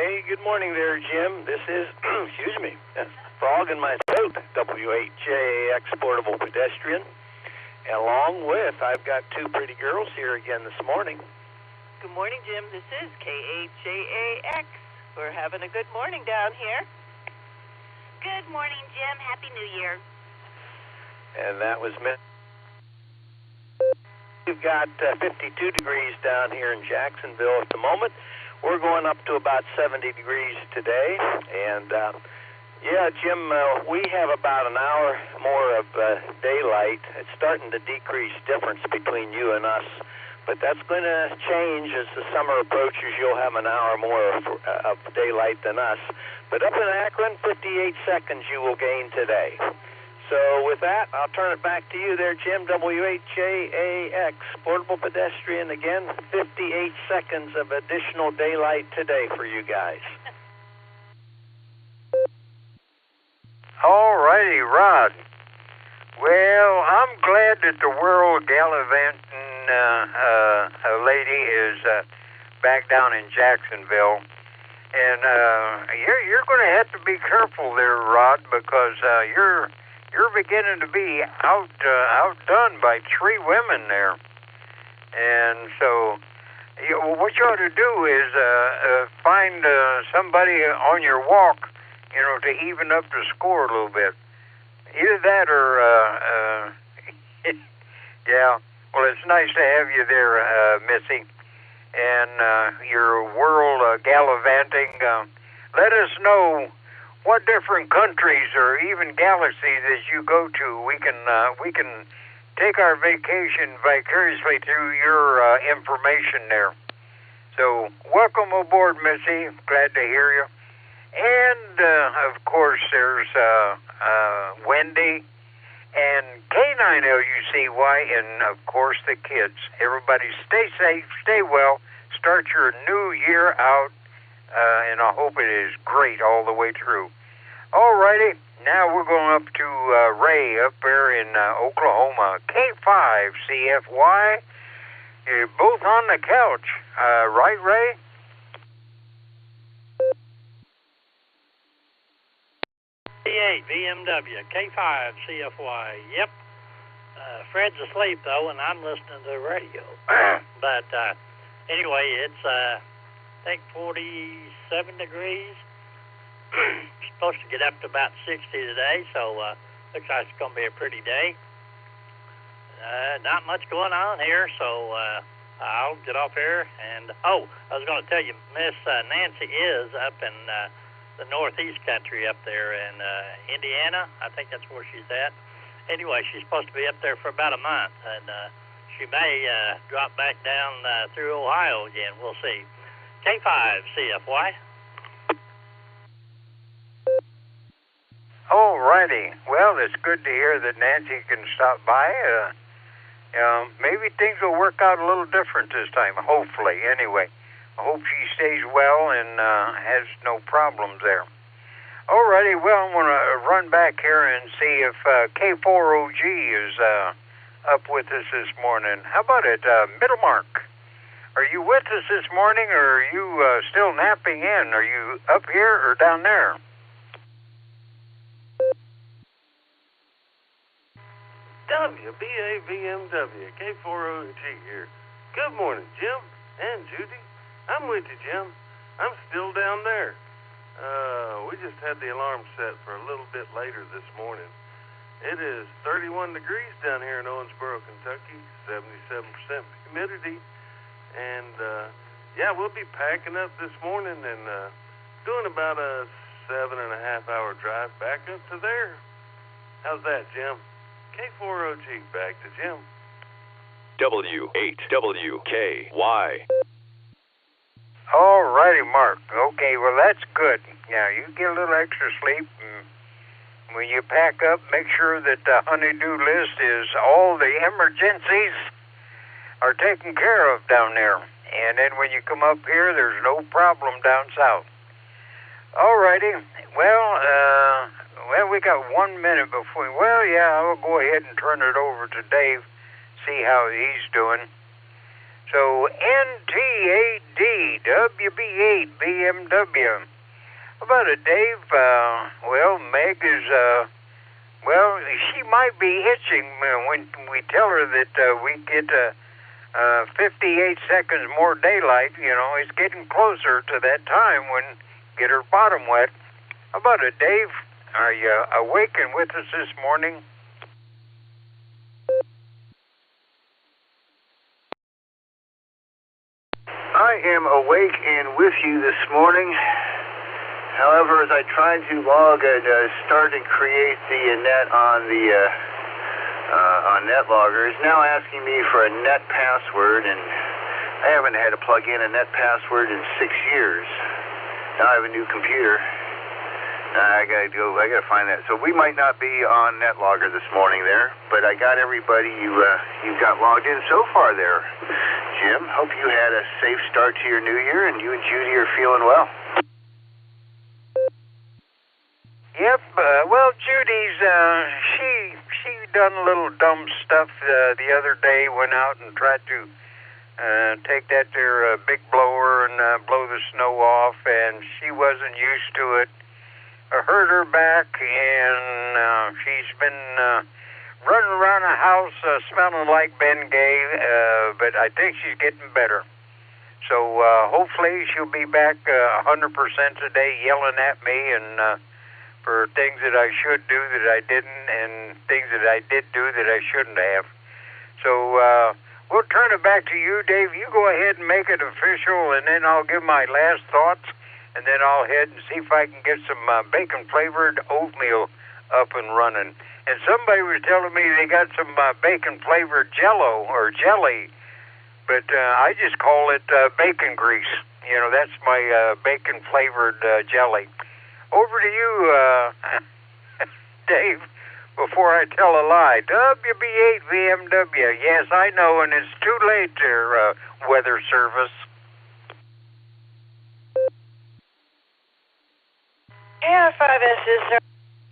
Hey, good morning there, Jim. This is, excuse me, frog in my throat, WHJAX Portable Pedestrian. Along with, I've got two pretty girls here again this morning. Good morning, Jim. This is KHJAX. We're having a good morning down here. Good morning, Jim. Happy New Year. And that was Miss. We've got 52 degrees down here in Jacksonville at the moment. We're going up to about 70 degrees today. And, yeah, Jim, we have about an hour more of daylight. It's starting to decrease difference between you and us. But that's going to change as the summer approaches. You'll have an hour more of daylight than us. But up in Akron, 58 seconds you will gain today. So with that, I'll turn it back to you there, Jim. WHJAX, Portable Pedestrian, again, 58 seconds of additional daylight today for you guys. All righty, Rod. Well, I'm glad that the World Gallivanting lady is back down in Jacksonville. And you're going to have to be careful there, Rod, because you're beginning to be outdone by three women there. And so what you ought to do is find somebody on your walk, to even up the score a little bit. Either that or, yeah, well, it's nice to have you there, Missy. And your world gallivanting, let us know what different countries or even galaxies as you go to. We can take our vacation vicariously through your information there. So welcome aboard, Missy. Glad to hear you. And of course, there's Wendy and K9LUCY, and of course the kids. Everybody stay safe, stay well, start your new year out, and I hope it is great all the way through. All righty, now we're going up to Ray up there in Oklahoma. K5CFY, you're both on the couch, right, Ray? C8 BMW, K5 CFY, yep. Fred's asleep, though, and I'm listening to the radio. But anyway, it's, I think, 47 degrees. Supposed to get up to about 60 today, so looks like it's going to be a pretty day. Not much going on here, so I'll get off here. And, I was going to tell you, Miss Nancy is up in the northeast country up there in Indiana. I think that's where she's at. Anyway, she's supposed to be up there for about a month, and she may drop back down through Ohio again. We'll see. K5 CFY. All righty. Well, it's good to hear that Nancy can stop by. Maybe things will work out a little different this time, hopefully, anyway. I hope she stays well and has no problems there. Alrighty, well, I'm going to run back here and see if K4OG is up with us this morning. How about it, Middlemark? Are you with us this morning, or are you still napping in? Are you up here or down there? WBAVMW, K4OG here. Good morning, Jim and Judy. I'm with you, Jim. I'm still down there. We just had the alarm set for a little bit later this morning. It is 31 degrees down here in Owensboro, Kentucky, 77% humidity. And, yeah, we'll be packing up this morning and doing about a 7.5-hour drive back up to there. How's that, Jim? K4OG, back to Jim. W8WKY. All righty, Mark. Okay, well, that's good. Now, you get a little extra sleep. And when you pack up, make sure that the honey-do list is all the emergencies are taken care of down there. And then when you come up here, there's no problem down south. All righty. Well, we got 1 minute before... Well, yeah, I'll go ahead and turn it over to Dave, see how he's doing. So NT8D WB8 BMW. About it, Dave? Well, Meg is, well, she might be itching when we tell her that we get 58 seconds more daylight. You know, it's getting closer to that time when get her bottom wet. How about it, Dave? Are you awake and with us this morning? I am awake and with you this morning. However, as I tried to log and start and create the net on the on NetLogger, it's now asking me for a net password, and I haven't had to plug in a net password in 6 years. Now I have a new computer. I gotta find that. So we might not be on NetLogger this morning there, but I got everybody you got logged in so far there. Jim, hope you had a safe start to your new year, and you and Judy are feeling well. Yep, well, Judy's, she done a little dumb stuff the other day, went out and tried to take that there big blower and blow the snow off, and she wasn't used to it. Hurt her back, and she's been running around the house smelling like Bengay, but I think she's getting better. So hopefully she'll be back 100% today yelling at me and for things that I should do that I didn't, and things that I did do that I shouldn't have. So we'll turn it back to you, Dave. You go ahead and make it official, and then I'll give my last thoughts, and then I'll head and see if I can get some bacon-flavored oatmeal up and running. And somebody was telling me they got some bacon-flavored Jell-O or jelly, but I just call it bacon grease. You know, that's my bacon-flavored jelly. Over to you, Dave, before I tell a lie. WB8 BMW. Yes, I know, and it's too late there, weather service. Yeah, 5SS,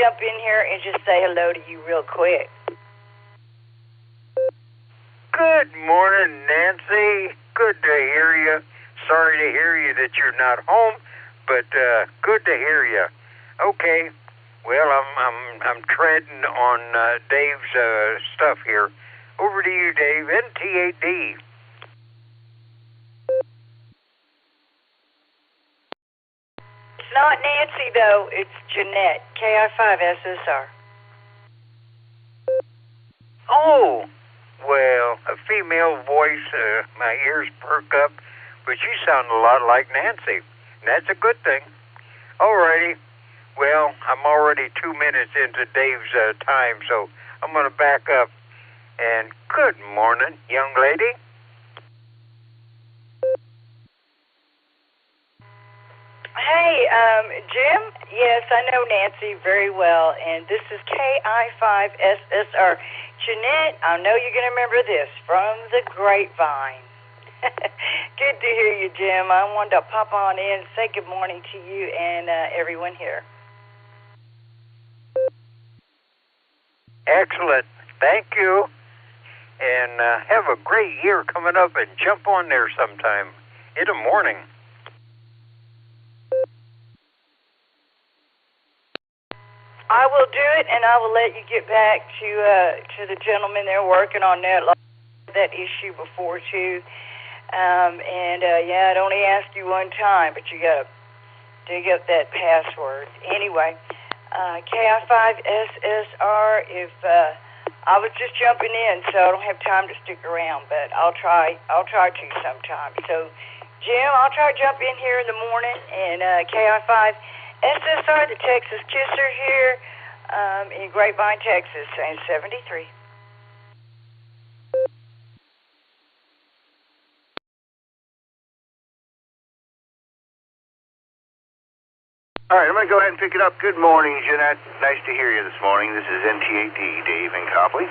jump in here and just say hello to you real quick. Good morning, Nancy. Good to hear you. Sorry to hear you that you're not home, but good to hear you. Okay, well, I'm treading on Dave's stuff here. Over to you, Dave. NT8D. It's not Nancy, though. It's Jeanette, KI5SSR. Oh, well, a female voice, my ears perk up, but you sound a lot like Nancy. And that's a good thing. Alrighty. Well, I'm already 2 minutes into Dave's time, so I'm going to back up. And good morning, young lady. Hey, Jim? Yes, I know Nancy very well, and this is KI5SSR. Jeanette, I know you're going to remember this from the grapevine. Good to hear you, Jim. I wanted to pop on in, say good morning to you and everyone here. Excellent. Thank you. And have a great year coming up, and jump on there sometime in the morning. I will do it, and I will let you get back to the gentleman there working on that issue before, too. Yeah, I'd only asked you one time, but you got to dig up that password. Anyway, KI5SSR, if I was just jumping in, so I don't have time to stick around, but I'll try to sometime. So, Jim, I'll try to jump in here in the morning, and KI5SSR, the Texas Kisser here in Grapevine, Texas, and 73. All right, I'm going to go ahead and pick it up. Good morning, Jeanette. Nice to hear you this morning. This is NT8D, Dave in Copley.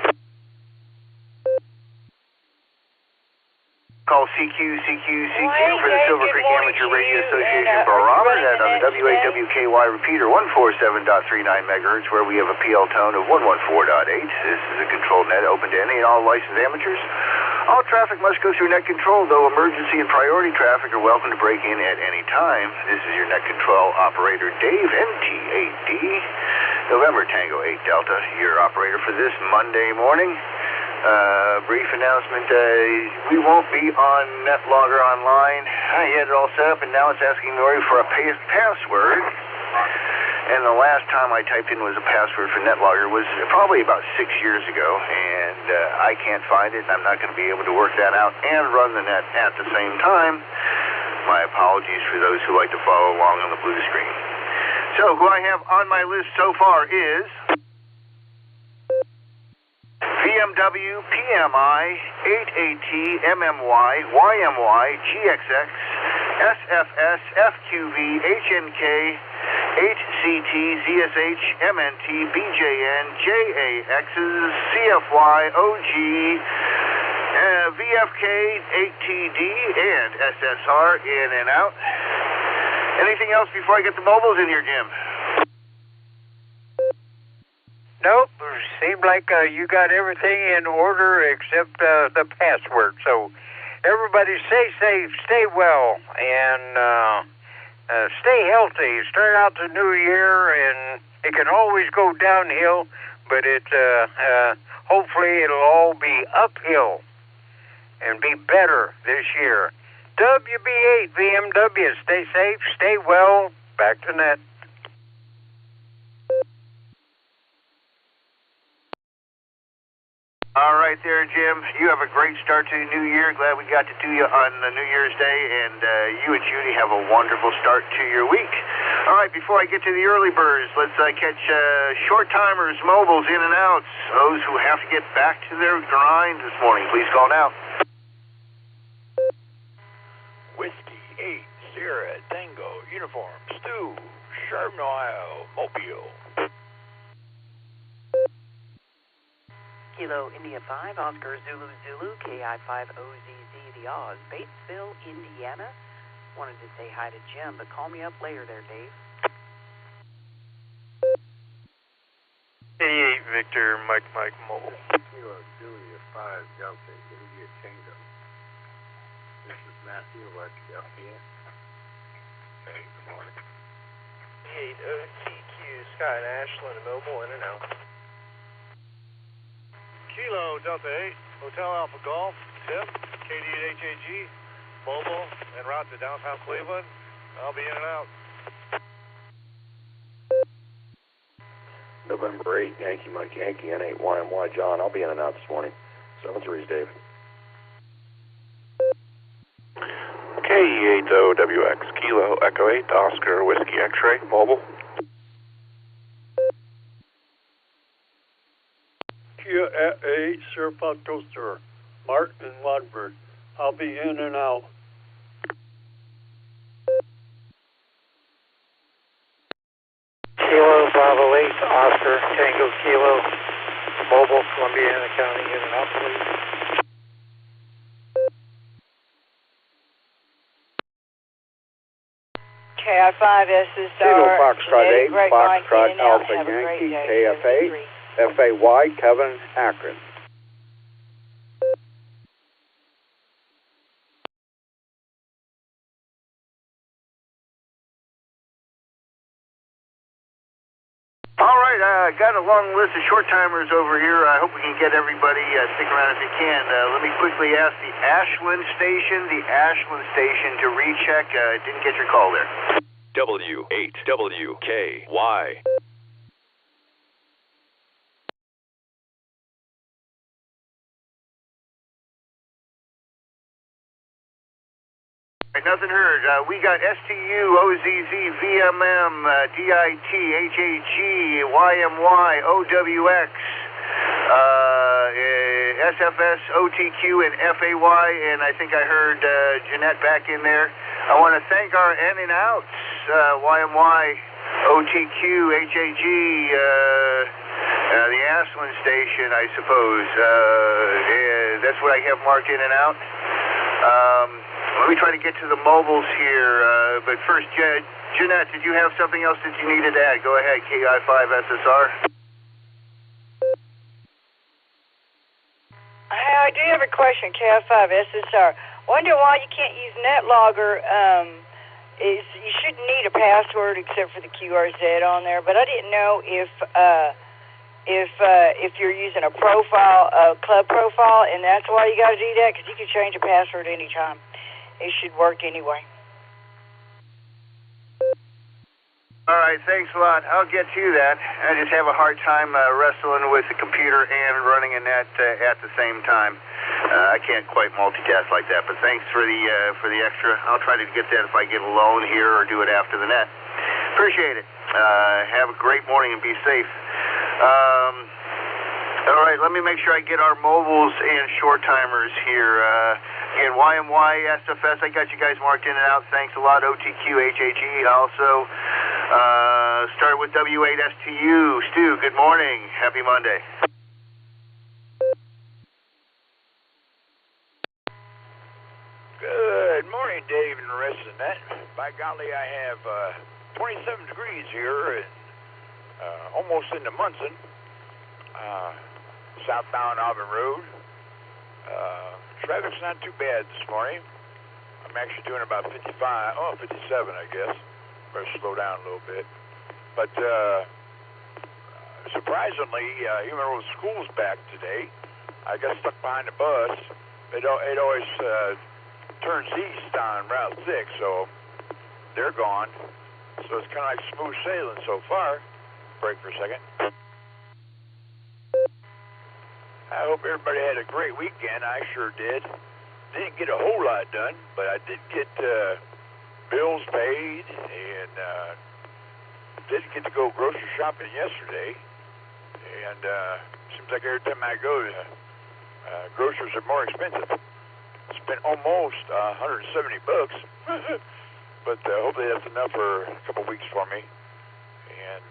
Call CQ for the Silvercreek Amateur Radio Association Barometer Net on the WAWKY repeater 147.39 megahertz, where we have a PL tone of 114.8. This is a controlled net open to any and all licensed amateurs All traffic must go through net control, though emergency and priority traffic are welcome to break in at any time. This is your net control operator, Dave, NT8D, November Tango 8 Delta, your operator for this Monday morning. Brief announcement, we won't be on NetLogger Online. I had it all set up, and now it's asking me for a password. And the last time I typed in was a password for NetLogger was probably about 6 years ago, and I can't find it, and I'm not going to be able to work that out and run the net at the same time. My apologies for those who like to follow along on the blue screen. So, who I have on my list so far is VMW, PMI, 8AT, MMY, YMY, GXX, SFS, FQV, HNK, 8CT, ZSH, MNT, BJN, JAXs, CFY, OG, VFK, 8TD, and SSR in and out. Anything else before I get the mobiles in here, Jim? Nope. Seemed like you got everything in order except the password. So everybody stay safe, stay well, and stay healthy. Start out the new year, and it can always go downhill, but hopefully it'll all be uphill and be better this year. WB8 VMW, stay safe, stay well. Back to net. All right there, Jim. You have a great start to the new year. Glad we got to do you on New Year's Day, and you and Judy have a wonderful start to your week. All right, before I get to the early birds, let's catch short-timers, mobiles, in and outs, those who have to get back to their grind this morning. Please call now. Whiskey 8 Sierra Tango Uniform Stu, Charbon, Ohio, Mobile. Kilo India 5, Oscar Zulu Zulu, KI5 OZZ, the Oz, Batesville, Indiana. Wanted to say hi to Jim, but call me up later there, Dave. 88 Victor, Mike Mobile. Kilo Julia 5, Delta, India Tango. This is Matthew, Philadelphia. Hey, good morning. 88 OTQ, Scott Ashland, Mobile, in and out. Kilo Delta 8, Hotel Alpha Golf, Tip, KD8HAG, Mobile, en route to downtown Cleveland. I'll be in and out. November 8, Yankee Mike Yankee, N8 YMY John. I'll be in and out this morning. 7-3 David. KE80WX, Kilo Echo 8, Oscar Whiskey X-Ray, Mobile. Kia at 8, Sherpa Toaster, Martin Wadford. I'll be in and out. Kilo Bravo 8, Oscar Tango Kilo, Mobile, Columbiana County, in and out, please. KI5 SSR, Kilo Foxtrot 8, Foxtrot Alpha Have Yankee, KF8, FAY, Kevin, Akron. All right, I got a long list of short-timers over here. I hope we can get everybody, stick around if you can. Let me quickly ask the Ashland station to recheck. Didn't get your call there. W8WKY. Nothing heard. We got STU, OZZ, VMM, DIT, HAG, YMY, OWX, SFS, OTQ, and FAY, and I think I heard Jeanette back in there. I want to thank our in and outs, YMY, OTQ, HAG, the Ashland station, I suppose. That's what I have marked in and out. Let me try to get to the mobiles here, but first, Jeanette, did you have something else that you needed to add? Go ahead, KI5 SSR. I do have a question, KI5 SSR. Wonder why you can't use NetLogger. You shouldn't need a password except for the QRZ on there, but I didn't know if you're using a profile, a club profile, and that's why you got to do that, because you can change a password anytime. It should work anyway. All right, thanks a lot. I'll get to that. I just have a hard time wrestling with the computer and running a net at the same time. I can't quite multitask like that, but thanks for the extra. I'll try to get that if I get alone here or do it after the net. Appreciate it. Have a great morning and be safe. All right, let me make sure I get our mobiles and short timers here. Again, YMY, SFS, I got you guys marked in and out. Thanks a lot. OTQ, HAG also. Start with W8STU. Stu, good morning. Happy Monday. Good morning, Dave and the rest of the net. By golly, I have 27 degrees here and almost into Munson. Southbound Auburn Road. Traffic's not too bad this morning. I'm actually doing about 57, I guess. Better slow down a little bit. But surprisingly, even though school's back today, I got stuck behind the bus. It always turns east on Route 6, so they're gone. So it's kind of like smooth sailing so far. Break for a second. I hope everybody had a great weekend. I sure did. Didn't get a whole lot done, but I did get bills paid and did get to go grocery shopping yesterday. And seems like every time I go, groceries are more expensive. Spent almost $170, but hopefully that's enough for a couple weeks for me. And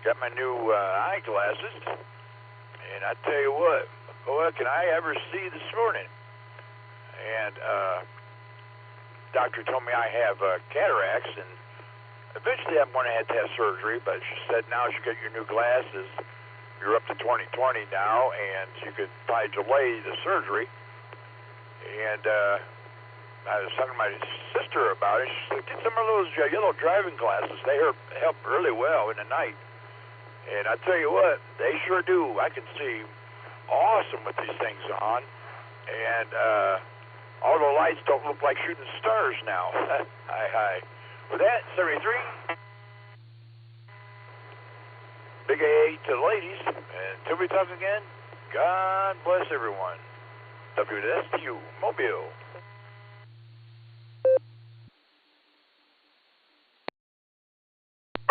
got my new eyeglasses, and I tell you what, can I ever see this morning? And doctor told me I have cataracts, and eventually I'm going to have to have surgery, but she said now as you get your new glasses, you're up to 20/20 now, and you could probably delay the surgery. And I was talking to my sister about it. She said, get some of those yellow driving glasses. They help really well in the night. And I tell you what, they sure do. I can see awesome with these things on. And all the lights don't look like shooting stars now. Hi. With that, 73. Big A to the ladies. And until we talk again, God bless everyone. WSTU Mobile.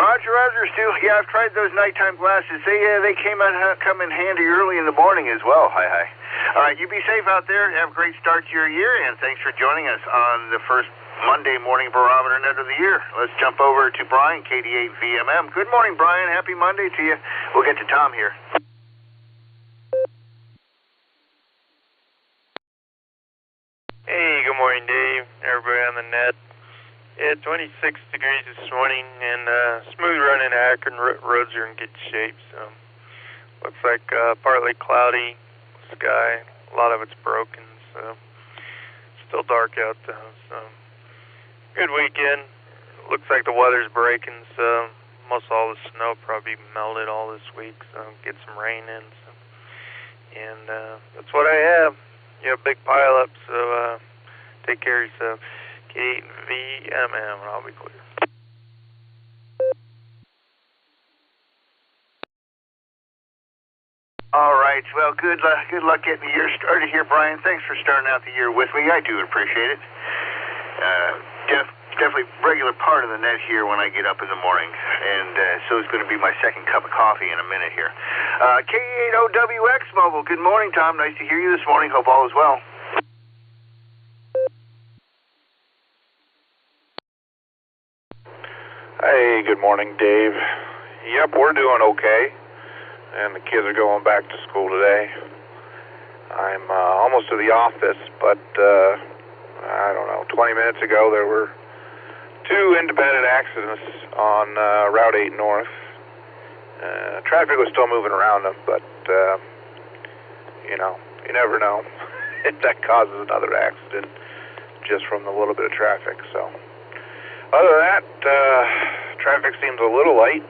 Roger, Stu. Yeah, I've tried those nighttime glasses. They come in handy early in the morning as well. Hi. All right, you be safe out there. Have a great start to your year, and thanks for joining us on the first Monday morning Barometer Net of the year. Let's jump over to Brian, KD8 VMM. Good morning, Brian. Happy Monday to you. We'll get to Tom here. Hey, good morning, Dave. Everybody on the net. Yeah, 26 degrees this morning, and smooth running Akron. Roads are in good shape, so looks like partly cloudy sky. A lot of it's broken, so still dark out though. So good weekend. Looks like the weather's breaking, so most all the snow probably melted all this week, so get some rain in. So. And that's what I have. You have big pile up, so take care of yourself. K8 VMM, and I'll be clear. All right. Well, good luck getting the year started here, Brian. Thanks for starting out the year with me. I do appreciate it. Definitely regular part of the net here when I get up in the morning, and so it's going to be my second cup of coffee in a minute here. K80WX Mobile. Good morning, Tom. Nice to hear you this morning. Hope all is well. Hey, good morning, Dave. Yep, we're doing okay, and the kids are going back to school today. I'm almost to the office, but I don't know, 20 minutes ago there were 2 independent accidents on Route 8 North. Traffic was still moving around them, but, You never know if that causes another accident just from the little bit of traffic. So, other than that, traffic seems a little light.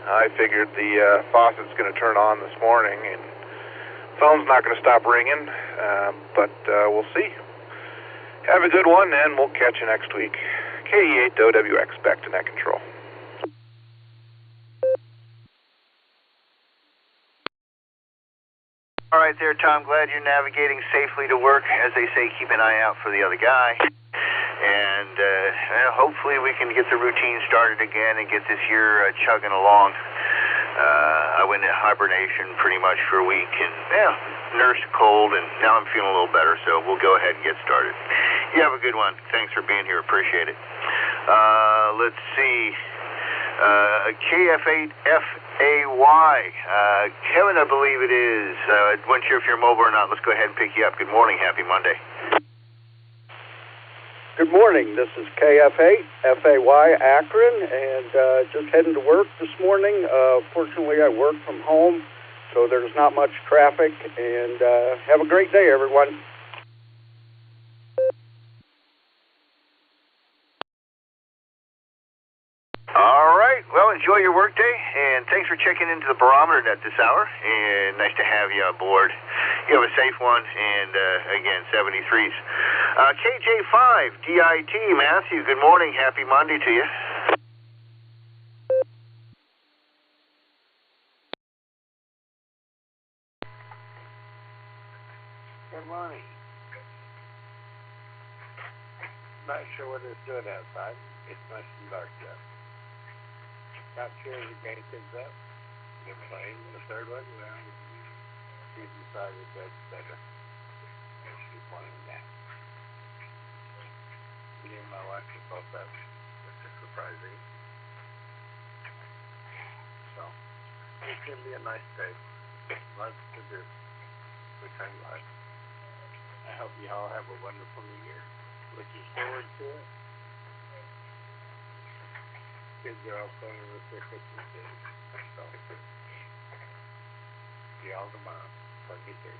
I figured the faucet's going to turn on this morning, and phone's not going to stop ringing, but we'll see. Have a good one, and we'll catch you next week. KE8 OWX, back to net control. All right there, Tom. Glad you're navigating safely to work. As they say, keep an eye out for the other guy. And hopefully we can get the routine started again and get this year chugging along. I went into hibernation pretty much for a week and nursed a cold, and now I'm feeling a little better, so we'll go ahead and get started. You have a good one. Thanks for being here. Appreciate it. Let's see. KF8FAY. Kevin, I believe it is. Wasn't sure if you're mobile or not. Let's go ahead and pick you up. Good morning. Happy Monday. Good morning. This is KF8FAY Akron, and just heading to work this morning. Fortunately, I work from home, so there's not much traffic, and have a great day, everyone. All right. Well, enjoy your workday, and thanks for checking into the Barometer Net this hour, and nice to have you on board. You have a safe one, and again, 73s. KJ5, DIT, Matthew, good morning. Happy Monday to you. Good morning. Not sure what it's doing outside. It's nice and dark yet. Got two of the grandkids up. They're playing. The third one, well, she's decided that's better. And she's playing that. Me and my wife are both up, which is surprising. So, it's going to be a nice day. Lots to do. Which I like. I hope you all have a wonderful new year. Looking forward to it. Kids are all playing with their Christmas days. So, see y'all tomorrow. Love you too.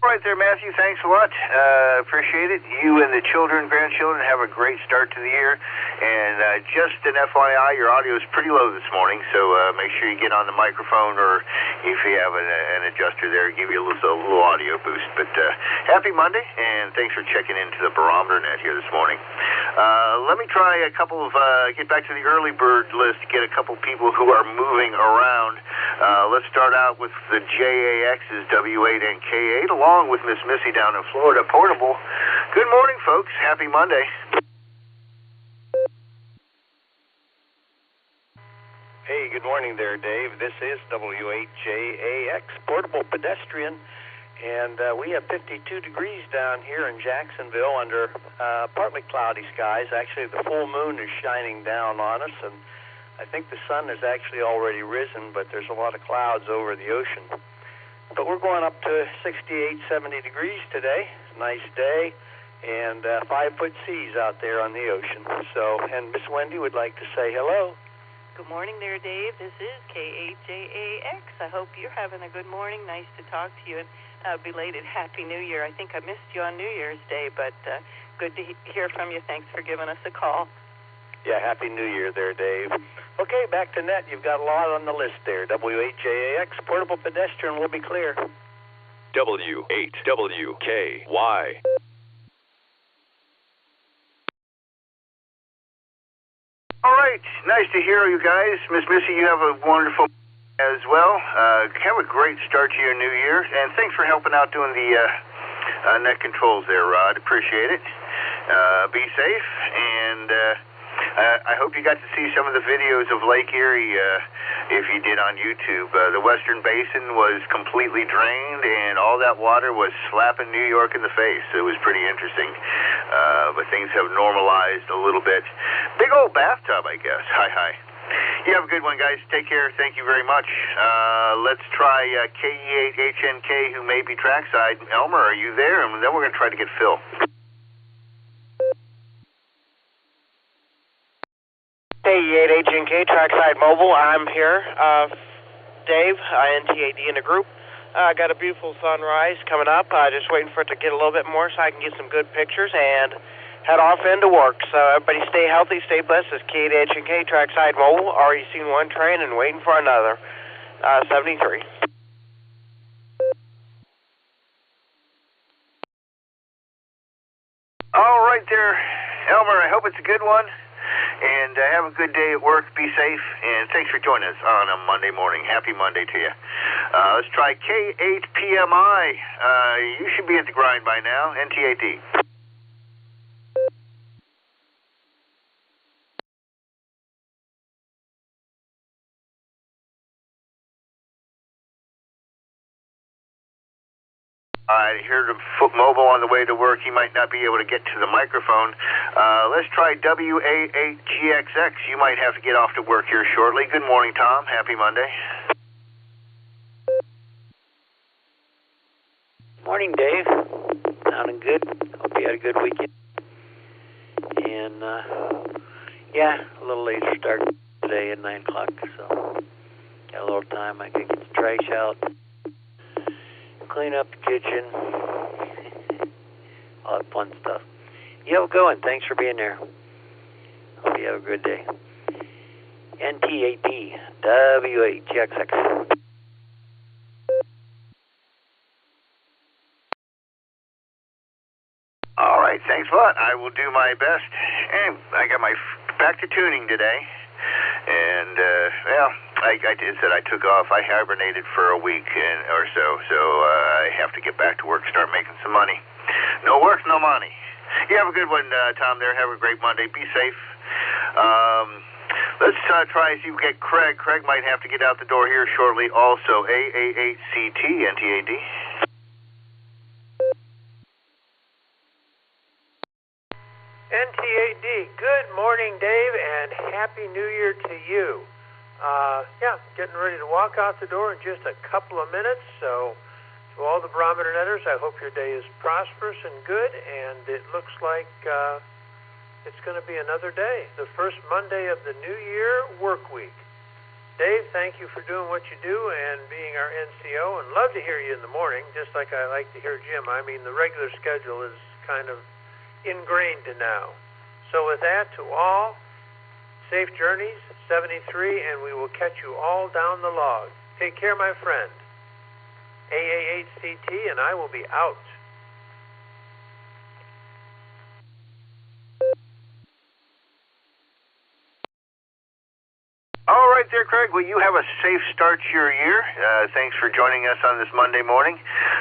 All right there, Matthew. Thanks a lot. Appreciate it. You and the children, grandchildren, have a great start to the year. And just an FYI, your audio is pretty low this morning, so make sure you get on the microphone, or if you have an adjuster there, give you a little audio boost. But happy Monday, and thanks for checking into the Barometer Net here this morning. Let me try a couple of, get back to the early bird list, get a couple people who are moving around. Let's start out with the JAXs, W8 and K8, along with Miss Missy down in Florida, Portable. Good morning, folks. Happy Monday. Hey, good morning there, Dave. This is W8JAX, Portable Pedestrian, and we have 52 degrees down here in Jacksonville under partly cloudy skies. Actually, the full moon is shining down on us, and I think the sun has actually already risen, but there's a lot of clouds over the ocean. But we're going up to 68, 70 degrees today. Nice day, and 5-foot seas out there on the ocean. So, and Miss Wendy would like to say hello. Good morning there, Dave. This is K8JAX. I hope you're having a good morning. Nice to talk to you, and belated Happy New Year. I think I missed you on New Year's Day, but good to hear from you. Thanks for giving us a call. Yeah, Happy New Year there, Dave. Okay, back to net. You've got a lot on the list there. W8JAX, Portable Pedestrian will be clear. W8WKY. All right, nice to hear you guys. Miss Missy, you have a wonderful as well. Have a great start to your new year, and thanks for helping out doing the net controls there, Rod. Appreciate it. Be safe, and I hope you got to see some of the videos of Lake Erie, if you did on YouTube. The Western Basin was completely drained, and all that water was slapping New York in the face. It was pretty interesting, but things have normalized a little bit. Big old bathtub, I guess. Hi. You have a good one, guys. Take care. Thank you very much. Let's try KE8HNK, who may be trackside. Elmer, are you there? And then we're going to try to get Phil. KE8HNK, KH&K Trackside Mobile. I'm here. Dave, NTAD in the group. Got a beautiful sunrise coming up. Just waiting for it to get a little bit more so I can get some good pictures and head off into work. So everybody stay healthy, stay blessed. This is KH&K Trackside Mobile. Already seen one train and waiting for another. 73. All right there, Elmer. I hope it's a good one. And have a good day at work. Be safe. And thanks for joining us on a Monday morning. Happy Monday to you. Let's try K8PMI. You should be at the grind by now. NTAD. I heard him foot mobile on the way to work. He might not be able to get to the microphone. Let's try WA8GXX. You might have to get off to work here shortly. Good morning, Tom. Happy Monday. Morning, Dave. Sounding good. Hope you had a good weekend. And, yeah, a little later start today at 9 o'clock, so got a little time. I can get the trash out, clean up the kitchen, all that fun stuff. You have a good one. Thanks for being there. Hope you have a good day. NTAD WA8GXX. All right, thanks a lot. I will do my best. And I got my back to tuning today. And, well, I said I took off. I hibernated for a week or so I have to get back to work, start making some money. No work, no money. You have a good one, Tom, there. Have a great Monday. Be safe. Let's try and see if we get Craig. Craig might have to get out the door here shortly also. AA8CT, NTAD. NTAD, good morning, Dave, and Happy New Year to you. Yeah, getting ready to walk out the door in just a couple of minutes, so to all the Barometer Netters, I hope your day is prosperous and good, and it looks like it's going to be another day, the first Monday of the New Year work week. Dave, thank you for doing what you do and being our NCO, and love to hear you in the morning, just like I like to hear Jim. I mean, the regular schedule is kind of ingrained now. So with that, to all, safe journeys, 73, and we will catch you all down the log. Take care, my friend. AA8CT, and I will be out. All right there, Craig. Well, you have a safe start to your year. Thanks for joining us on this Monday morning.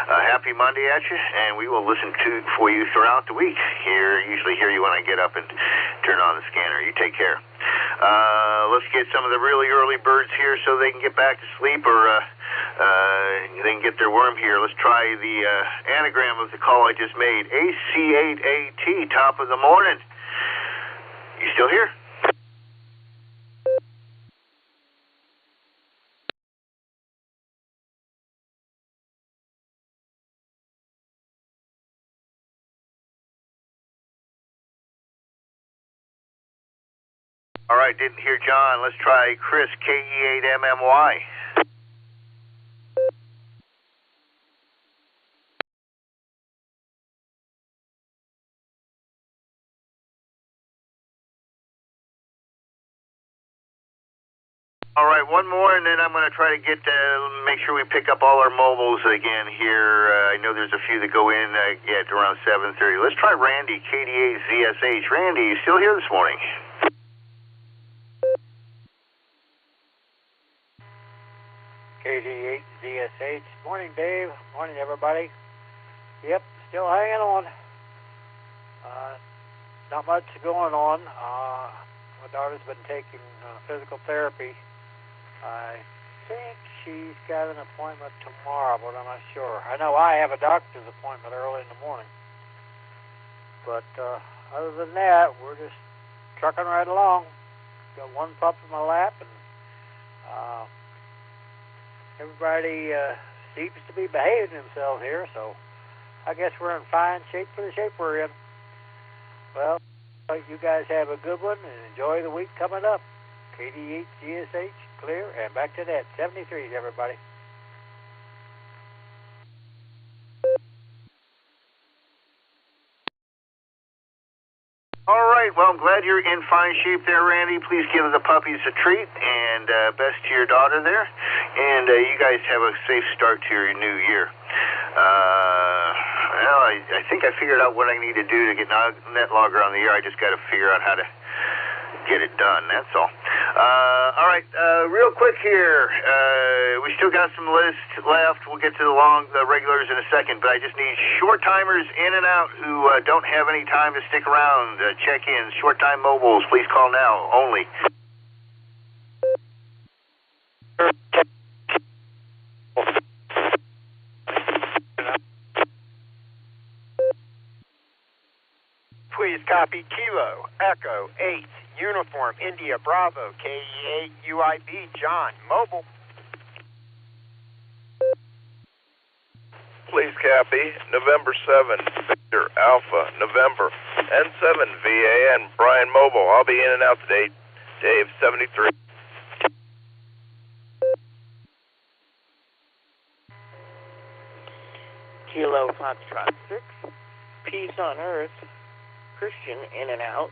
Happy Monday at you, and we will listen for you throughout the week. Usually hear you when I get up and turn on the scanner. You take care. Let's get some of the really early birds here so they can get back to sleep, or they can get their worm here. Let's try the anagram of the call I just made. AC8AT, top of the morning. You still here? All right, didn't hear John. Let's try Chris, KE8MMY. All right, one more, and then I'm going to try to make sure we pick up all our mobiles again here. I know there's a few that go in at around 7:30. Let's try Randy, KD8ZSH. Randy, you still here this morning? KD8ZSH. Morning, Dave. Morning, everybody. Yep, still hanging on. Not much going on. My daughter's been taking physical therapy. I think she's got an appointment tomorrow, but I'm not sure. I know I have a doctor's appointment early in the morning. But other than that, we're just trucking right along. Got one pup in my lap, and everybody seems to be behaving themselves here, so I guess we're in fine shape for the shape we're in. Well, you guys have a good one and enjoy the week coming up. KD8GSH, clear, and back to net. 73s, everybody. All right, well, I'm glad you're in fine shape there, Randy. Please give the puppies a treat, and best to your daughter there. And you guys have a safe start to your new year. Well, I think I figured out what I need to do to get NetLogger on the air. I just got to figure out how to get it done, that's all. All right, real quick here. We still got some lists left. We'll get to the regulars in a second, but I just need short timers in and out who don't have any time to stick around. Check-ins, short-time mobiles, please call now, only. Please copy Kilo, Echo, 8, Uniform, India, Bravo, KE8, UIB, John, mobile. Please copy November 7, Victor, Alpha, November, N7, VAN, Brian Mobile. I'll be in and out today. Dave, 73. Kilo Foxtrot 6, Peace on Earth, Christian, in and out.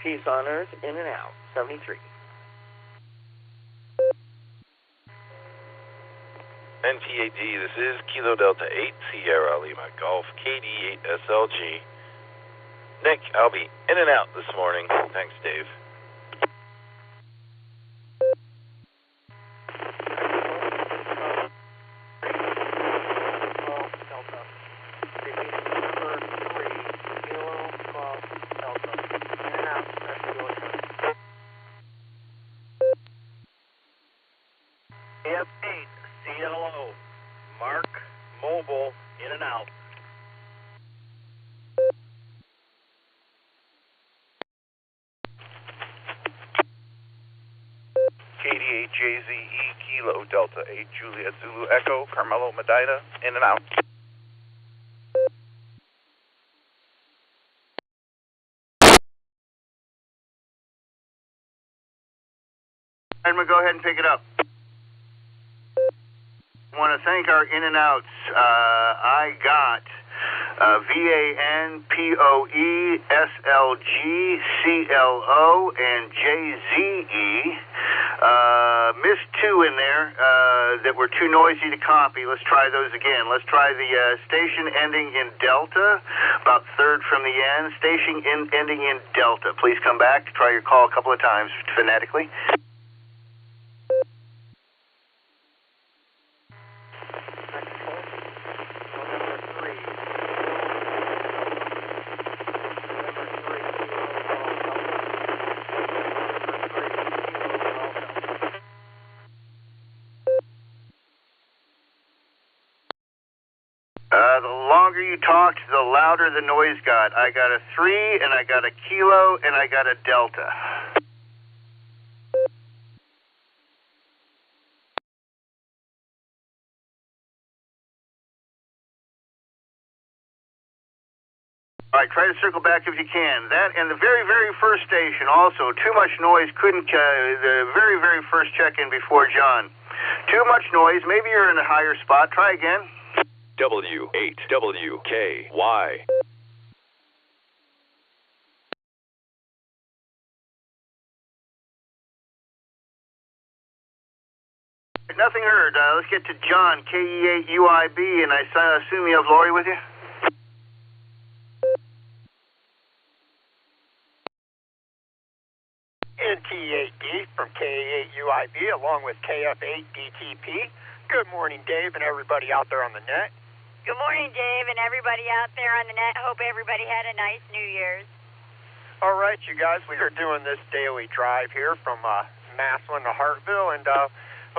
Peace on Earth, in and out, 73. NTAD, this is Kilo Delta 8, Sierra Lima Golf, KD8 SLG. Nick, I'll be in and out this morning. Thanks, Dave. JZE Kilo Delta 8 Juliet Zulu Echo Carmelo Medina in and out. I'm going to go ahead and pick it up. I want to thank our in and outs. I got VAN, POE, SLG, CLO, and JZE. Missed two in there that were too noisy to copy. Let's try those again. Let's try the station ending in Delta, about third from the end. Station ending in Delta. Please come back. Try your call a couple of times phonetically. The longer you talked, the louder the noise got. I got a 3, and I got a Kilo, and I got a Delta. All right, try to circle back if you can. That and the very, very first station also. Too much noise, couldn't, the very, very first check-in before John. Too much noise, maybe you're in a higher spot. Try again. W8WKY. Nothing heard. Let's get to John, KE8UIB, and I assume you have Lori with you? NT8D from KE8UIB along with KF8DTP. Good morning, Dave, and everybody out there on the net. Good morning, Dave, and everybody out there on the net. Hope everybody had a nice New Year's. All right, you guys, we are doing this daily drive here from Massillon to Hartville, and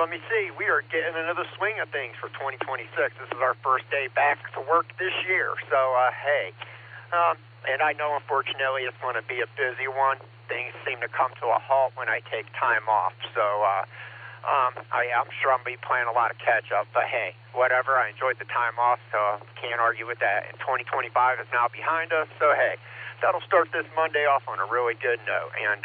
let me see, we are getting into the swing of things for 2026. This is our first day back to work this year, so hey. And I know, unfortunately, it's going to be a busy one. Things seem to come to a halt when I take time off, so I'm sure I'm going to be playing a lot of catch-up, but hey, whatever. I enjoyed the time off, so can't argue with that. And 2025 is now behind us, so hey, that'll start this Monday off on a really good note. And,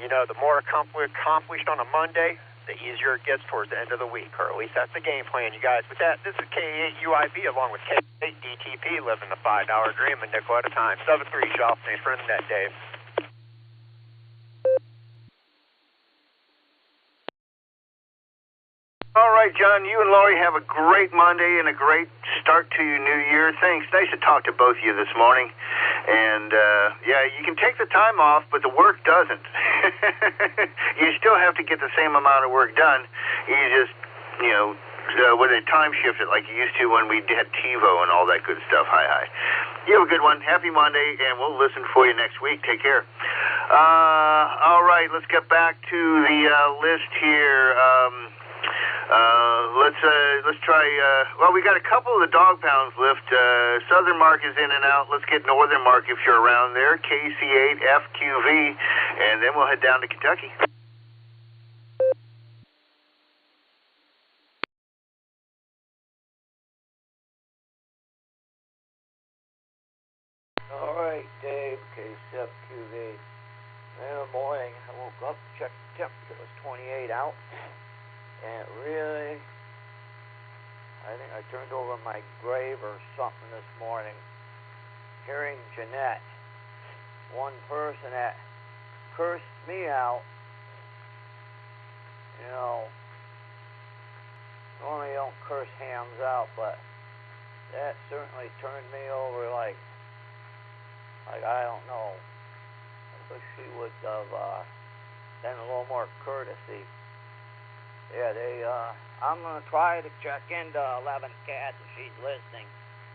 You know, the more accomplished on a Monday, the easier it gets towards the end of the week, or at least that's the game plan, you guys. With that, this is K8UIB along with K8DTP, living the $5 dream, a nickel at a time. 7-3, y'all. Thanks for the net, Dave. All right, John, you and Lori have a great Monday and a great start to your new year. Thanks. Nice to talk to both of you this morning. And, yeah, you can take the time off, but the work doesn't. You still have to get the same amount of work done. You just, you know, when they time shift it like you used to when we had TiVo and all that good stuff. Hi. You have a good one. Happy Monday, and we'll listen for you next week. Take care. All right, let's get back to the list here. Let's try, well, we got a couple of the dog pounds left. Southern Mark is in and out. Let's get Northern Mark if you're around there. KC8FQV, and then we'll head down to Kentucky. All right, Dave, KC8FQV. In the morning, I woke up, checked the temperature, it was 28 out. And really, I think I turned over my grave or something this morning, hearing Jeanette, one person that cursed me out. You know, normally I don't curse hams out, but that certainly turned me over like I don't know. I wish she would have done a little more courtesy. Yeah, I'm going to try to check into 11 Cats if she's listening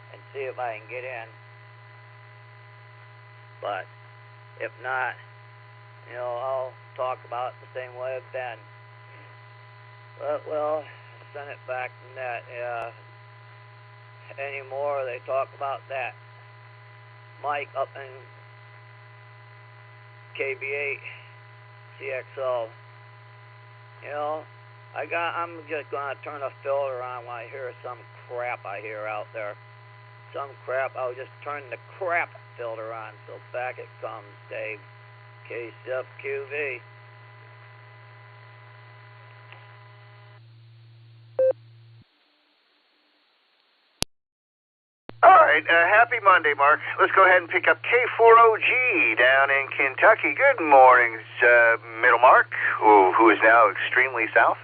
and see if I can get in. But if not, you know, I'll talk about it the same way I've been. But, well, send it back to net. Anymore, they talk about that Mike up in KB8 CXO. You know, I'm just going to turn a filter on when I hear some crap I hear out there. Some crap, I'll just turn the crap filter on. So back it comes, Dave. KC8FQV. All right, happy Monday, Mark. Let's go ahead and pick up K4OG down in Kentucky. Good morning, Middle Mark, who is now extremely south.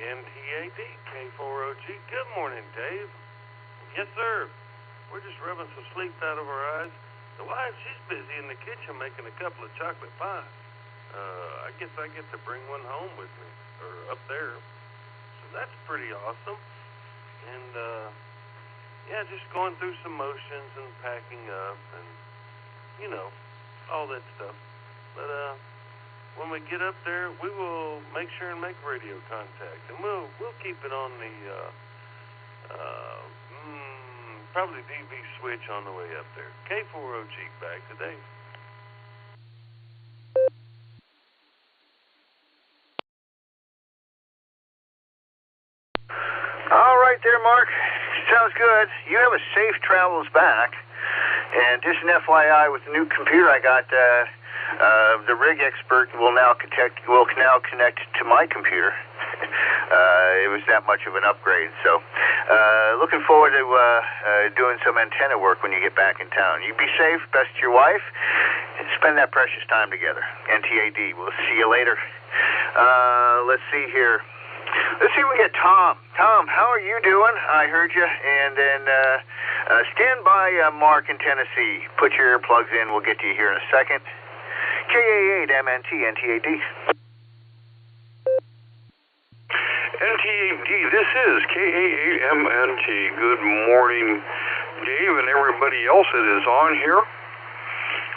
NTAD, K4OG. Good morning, Dave. Yes, sir. We're just rubbing some sleep out of our eyes. The wife, she's busy in the kitchen making a couple of chocolate pies. I guess I get to bring one home with me, or up there. So that's pretty awesome. And, yeah, just going through some motions and packing up and, you know, all that stuff. But, when we get up there, we will make sure and make radio contact, and we'll keep it on the probably DV switch on the way up there. K4OG back today. All right there, Mark. Sounds good. You have a safe travels back, and just an FYI, with the new computer I got. The rig expert will now connect to my computer. It was that much of an upgrade. So, looking forward to doing some antenna work when you get back in town. You be safe, best to your wife, and spend that precious time together. NTAD. We'll see you later. Let's see here. Let's see if we get Tom. Tom, how are you doing? I heard you. And then stand by, Mark in Tennessee. Put your earplugs in. We'll get to you here in a second. KA8MNT, NTAD. NTAD, this is KA8MNT. Good morning, Dave, and everybody else that is on here.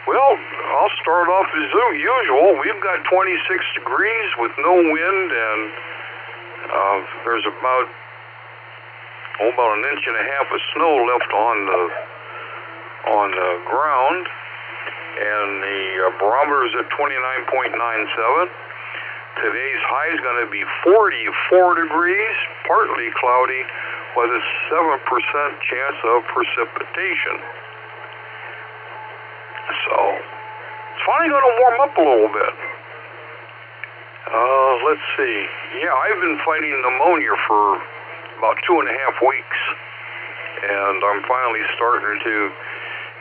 Well, I'll start off as usual. We've got 26 degrees with no wind, and there's about an inch and a half of snow left on the ground. And the barometer is at 29.97. Today's high is going to be 44 degrees, partly cloudy, with a 7% chance of precipitation. finally going to warm up a little bit. Let's see. Yeah, I've been fighting pneumonia for about 2.5 weeks, and I'm finally starting to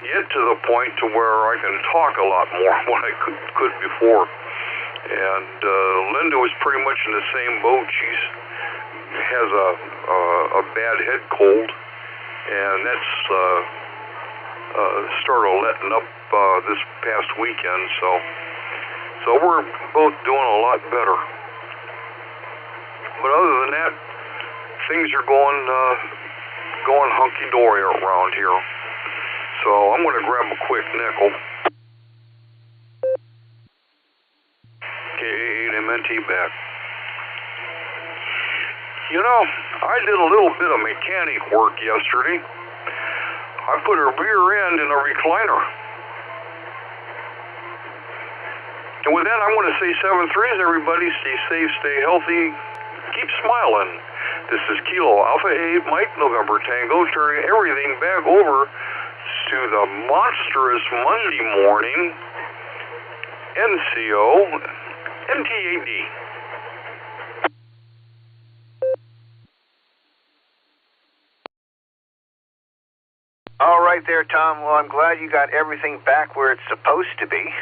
get to the point to where I can talk a lot more than what I could before. And Linda was pretty much in the same boat. She has a bad head cold, and that's started letting up this past weekend. So we're both doing a lot better. But other than that, things are going hunky-dory around here. So I'm going to grab a quick nickel. K8MNT back. You know, I did a little bit of mechanic work yesterday. I put a rear end in a recliner. And with that, I want to say 7-3s, everybody. Stay safe, stay healthy, keep smiling. This is Kilo Alpha 8 Mike November Tango, turning everything back over to the monstrous Monday morning NCO NTAD. All right there, Tom. Well, I'm glad you got everything back where it's supposed to be.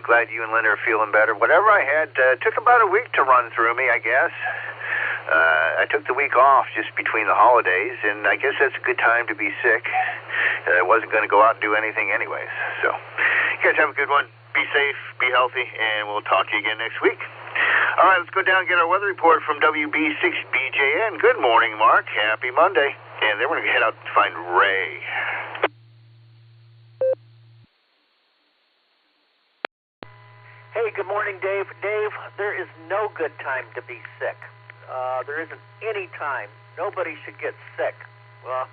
Glad you and Linda are feeling better. Whatever I had took about a week to run through me, I guess. I took the week off just between the holidays, and I guess that's a good time to be sick. I wasn't going to go out and do anything anyways. So, you guys have a good one. Be safe, be healthy, and we'll talk to you again next week. All right, let's go down and get our weather report from WB6BJN. Good morning, Mark. Happy Monday. And then we're going to head out to find Ray. Hey, good morning, Dave. Dave, there is no good time to be sick. There isn't any time. Nobody should get sick. Well,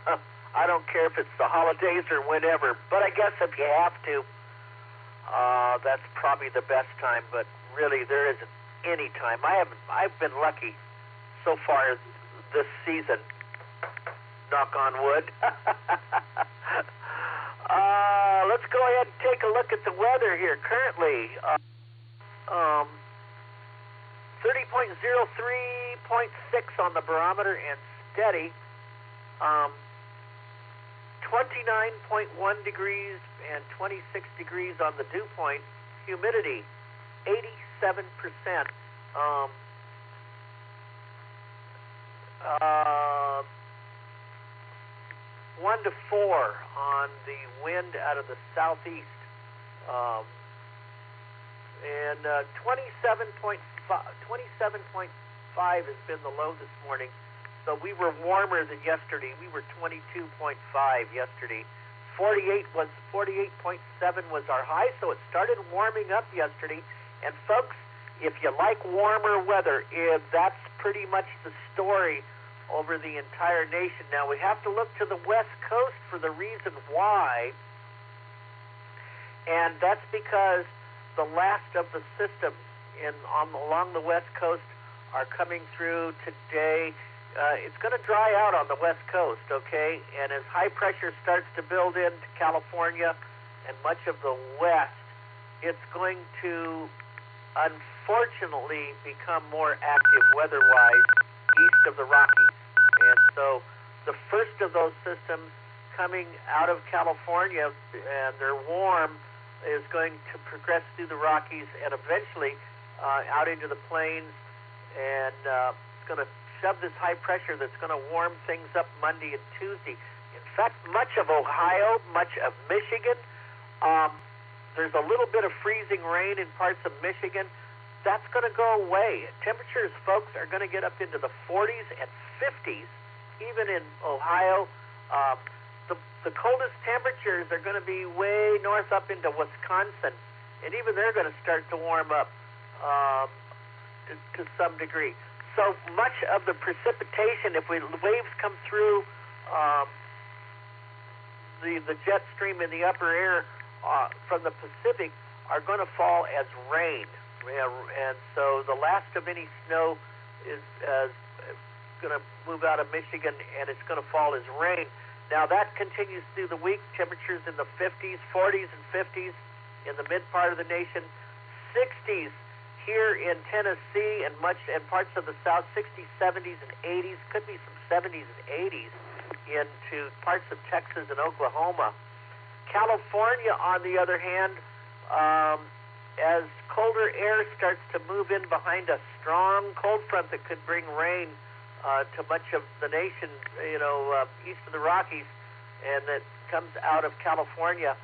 I don't care if it's the holidays or whenever, but I guess if you have to, that's probably the best time. But really, there isn't any time. I've been lucky so far this season. Knock on wood. Let's go ahead and take a look at the weather here. Currently, 30.03.6 on the barometer and steady. 29.1 degrees and 26 degrees on the dew point. Humidity, 87%. 1 to 4 on the wind out of the southeast. And 27.5 has been the low this morning. So we were warmer than yesterday. We were 22.5 yesterday. 48.7 was our high, so it started warming up yesterday. And folks, if you like warmer weather, that's pretty much the story over the entire nation. Now, we have to look to the West Coast for the reason why, and that's because the last of the systems along the West Coast are coming through today. It's going to dry out on the West Coast, okay? And as high pressure starts to build into California and much of the West, it's going to unfortunately become more active weather-wise east of the Rockies. And so the first of those systems coming out of California, and they're warm, is going to progress through the Rockies and eventually out into the plains, and it's going to shove this high pressure that's going to warm things up Monday and Tuesday. In fact, much of Ohio, much of Michigan, there's a little bit of freezing rain in parts of Michigan. That's going to go away. Temperatures, folks, are going to get up into the 40s and 50s, even in Ohio. The coldest temperatures are going to be way north up into Wisconsin, and even they're going to start to warm up to some degree. So much of the precipitation, if waves come through the jet stream in the upper air from the Pacific, are going to fall as rain. And so the last of any snow is going to move out of Michigan, and it's going to fall as rain. Now, that continues through the week. Temperatures in the 50s, 40s, and 50s. in the mid part of the nation, 60s here in Tennessee and parts of the South, 60s, 70s, and 80s. Could be some 70s and 80s into parts of Texas and Oklahoma. California, on the other hand, as colder air starts to move in behind a strong cold front that could bring rain to much of the nation, east of the Rockies, and that comes out of California,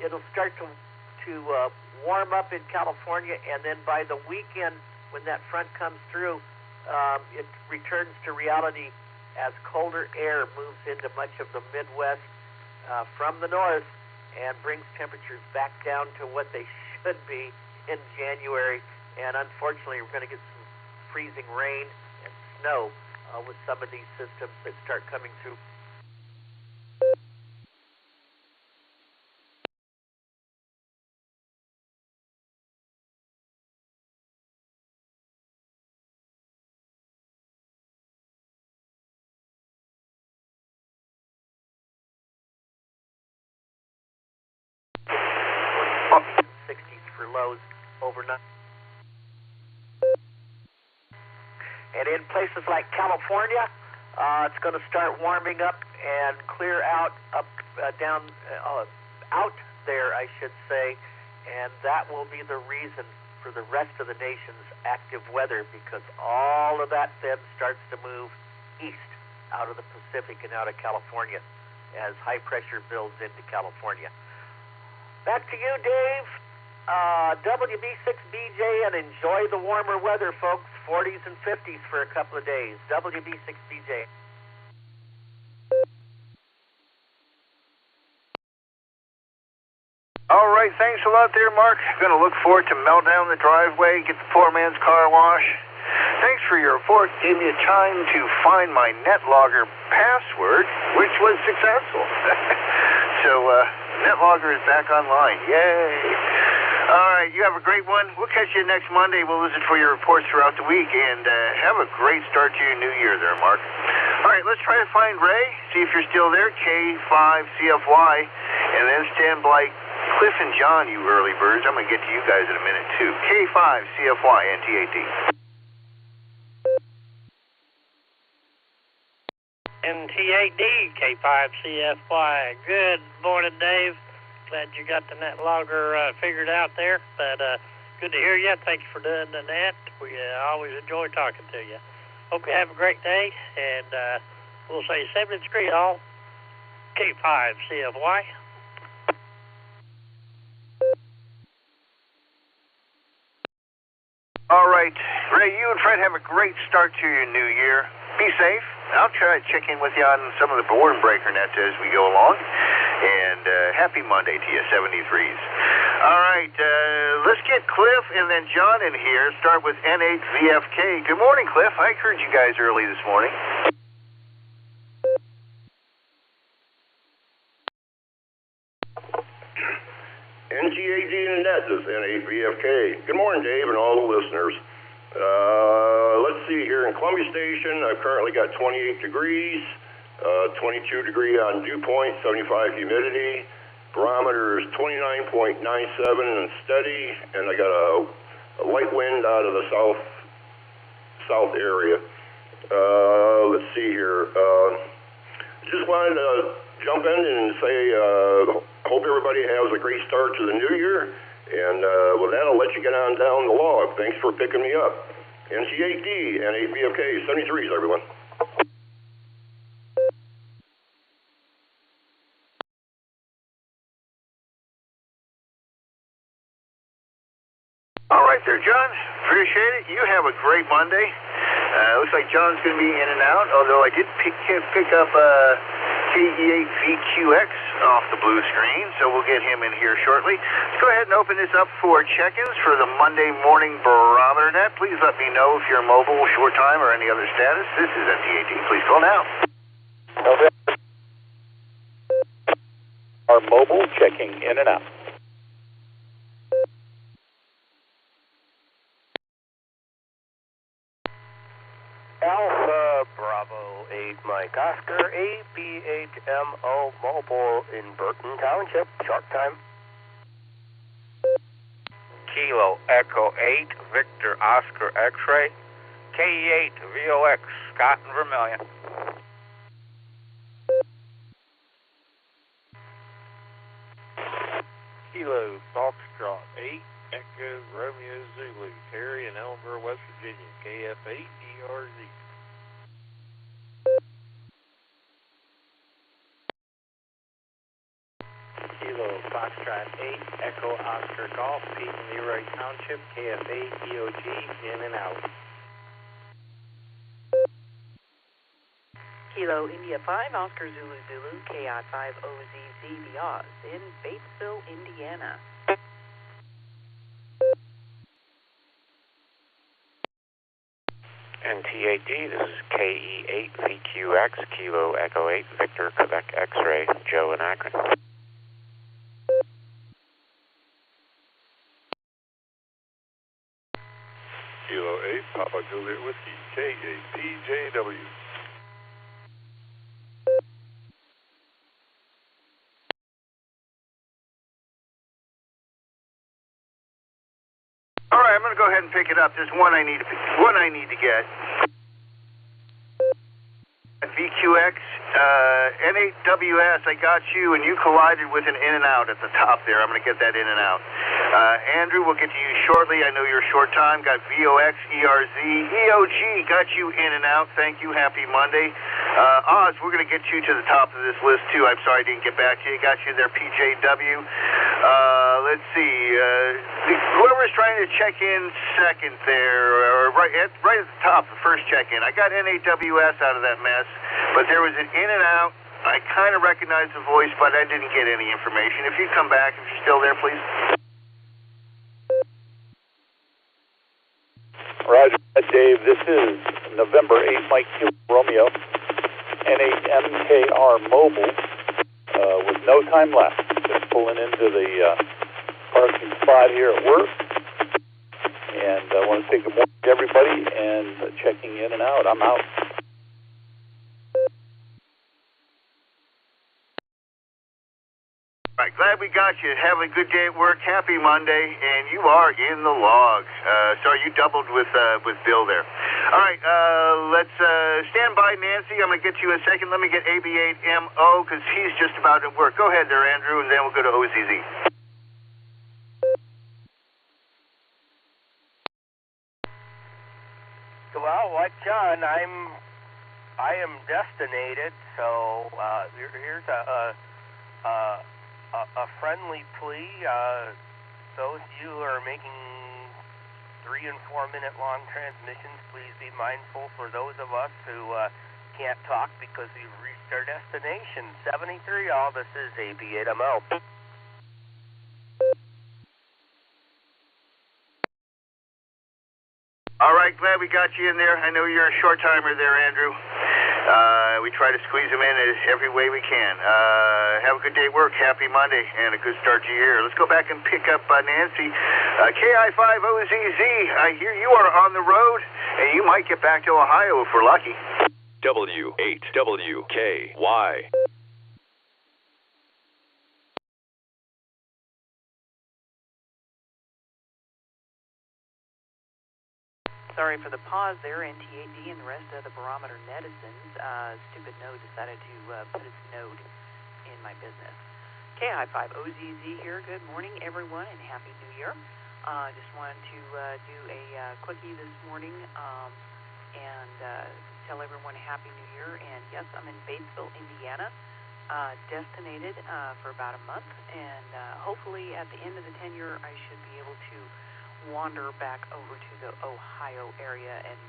it'll start to warm up in California, and then by the weekend, when that front comes through, it returns to reality as colder air moves into much of the Midwest from the north and brings temperatures back down to what they should be in January. And unfortunately, we're going to get some freezing rain and snow with some of these systems that start coming through. Lows overnight. And in places like California, it's going to start warming up and clear out out there, I should say, and that will be the reason for the rest of the nation's active weather, because all of that then starts to move east out of the Pacific and out of California as high pressure builds into California. Back to you, Dave. WB6BJ, and enjoy the warmer weather, folks. 40s and 50s for a couple of days. WB6BJ. All right, thanks a lot there, Mark. Going to look forward to melt down the driveway, get the poor man's car wash. Thanks for your report. Gave me a time to find my NetLogger password, which was successful. So, NetLogger is back online. Yay! All right, you have a great one. We'll catch you next Monday. We'll listen for your reports throughout the week, and have a great start to your new year there, Mark. All right, let's try to find Ray, see if you're still there, K5CFY, and then stand by Cliff and John, you early birds. I'm going to get to you guys in a minute, too. K5CFY, NTAD. NTAD, K5CFY. Good morning, Dave. Glad you got the NetLogger figured out there, but good to hear you. Thank you for doing the net. We always enjoy talking to you. Hope you have a great day, and we'll say 70 degrees all, K5CFY. All right, Ray, you and Fred have a great start to your new year. Be safe. I'll try to check in with you on some of the board breaker nets as we go along. And happy Monday to you, 73s. All right, let's get Cliff and then John in here. Start with N8VFK. Good morning, Cliff. I heard you guys early this morning. NTAD and the net, this is N8VFK. Good morning, Dave, and all the listeners. Let's see here. In Columbia Station, I've currently got 28 degrees. 22 degree on dew point, 75 humidity. Barometer is 29.97 and steady, and I got a light wind out of the south area. Let's see here. Just wanted to jump in and say, hope everybody has a great start to the new year. And with that, I'll let you get on down the log. Thanks for picking me up. NCAD, N8VFK, 73s, everyone. All right there, John. Appreciate it. You have a great Monday. Looks like John's going to be in and out, although I did pick up KE8VQX off the blue screen, so we'll get him in here shortly. Let's go ahead and open this up for check-ins for the Monday morning Barometer Net. Please let me know if you're mobile, short time, or any other status. This is NTAD. Please call now. Our mobile checking in and out. Alpha Bravo 8 Mike Oscar ABHMO mobile in Burton Township. Short time. Kilo Echo 8 Victor Oscar X-Ray, KE8 VOX Scott and Vermilion. Kilo Foxtrot 8 Echo Romeo Zulu, Terry in Elmville, West Virginia, KF8 ERZ. Kilo Foxtrot 8 Echo Oscar Golf, Pete and Leroy Township, KF8 EOG, in and out. Kilo India 5 Oscar Zulu Zulu, KI5 OZZ Oz in Batesville, Indiana. NTAD, this is KE8 VQX Kilo Echo 8 Victor Quebec X-Ray, Joe in Akron. Kilo 8 Papa Juliet Whiskey, K8PJW. All right, I'm going to go ahead and pick it up. There's one I need to get. VQX, N8WS, I got you, and you collided with an in and out at the top there. I'm going to get that in and out. Andrew, we'll get to you shortly. I know you're short time. Got VOX, ERZ, EOG, got you in and out. Thank you. Happy Monday. Oz, we're going to get you to the top of this list, too. I'm sorry I didn't get back to you. Got you there, PJW. Let's see. Whoever's trying to check in second there, or right at the top, the first check-in. I got N8WS out of that mess, but there was an in and out. I kind of recognized the voice, but I didn't get any information. If you'd come back, if you're still there, please. Roger, Dave. This is November 8 Mike Q Romeo, N8MKR Mobile, with no time left. Just pulling into the parking spot here at work. And I want to say good morning to everybody and checking in and out. I'm out. All right, glad we got you. Have a good day at work. Happy Monday, and you are in the log. Sorry, you doubled with Bill there. All right, let's stand by, Nancy. I'm going to get you in a second. Let me get AB8MO because he's just about at work. Go ahead there, Andrew, and then we'll go to OZZ. Well, what, John? I am destinated. So here's a friendly plea. Those of you who are making 3 and 4 minute long transmissions, please be mindful. For those of us who can't talk because we've reached our destination, 73. All this is AB8MO. All right, glad we got you in there. I know you're a short timer there, Andrew. We try to squeeze them in every way we can. Have a good day at work. Happy Monday and a good start to your year. Let's go back and pick up Nancy. KI5OZZ, I hear you are on the road, and you might get back to Ohio if we're lucky. W8WKY. Sorry for the pause there, NTAD and the rest of the Barometer Netizens. Stupid Node decided to put its node in my business. KI5OZZ here. Good morning, everyone, and Happy New Year. Just wanted to do a quickie this morning and tell everyone Happy New Year. And yes, I'm in Batesville, Indiana, destinated for about a month. And hopefully at the end of the tenure, I should be able to wander back over to the Ohio area and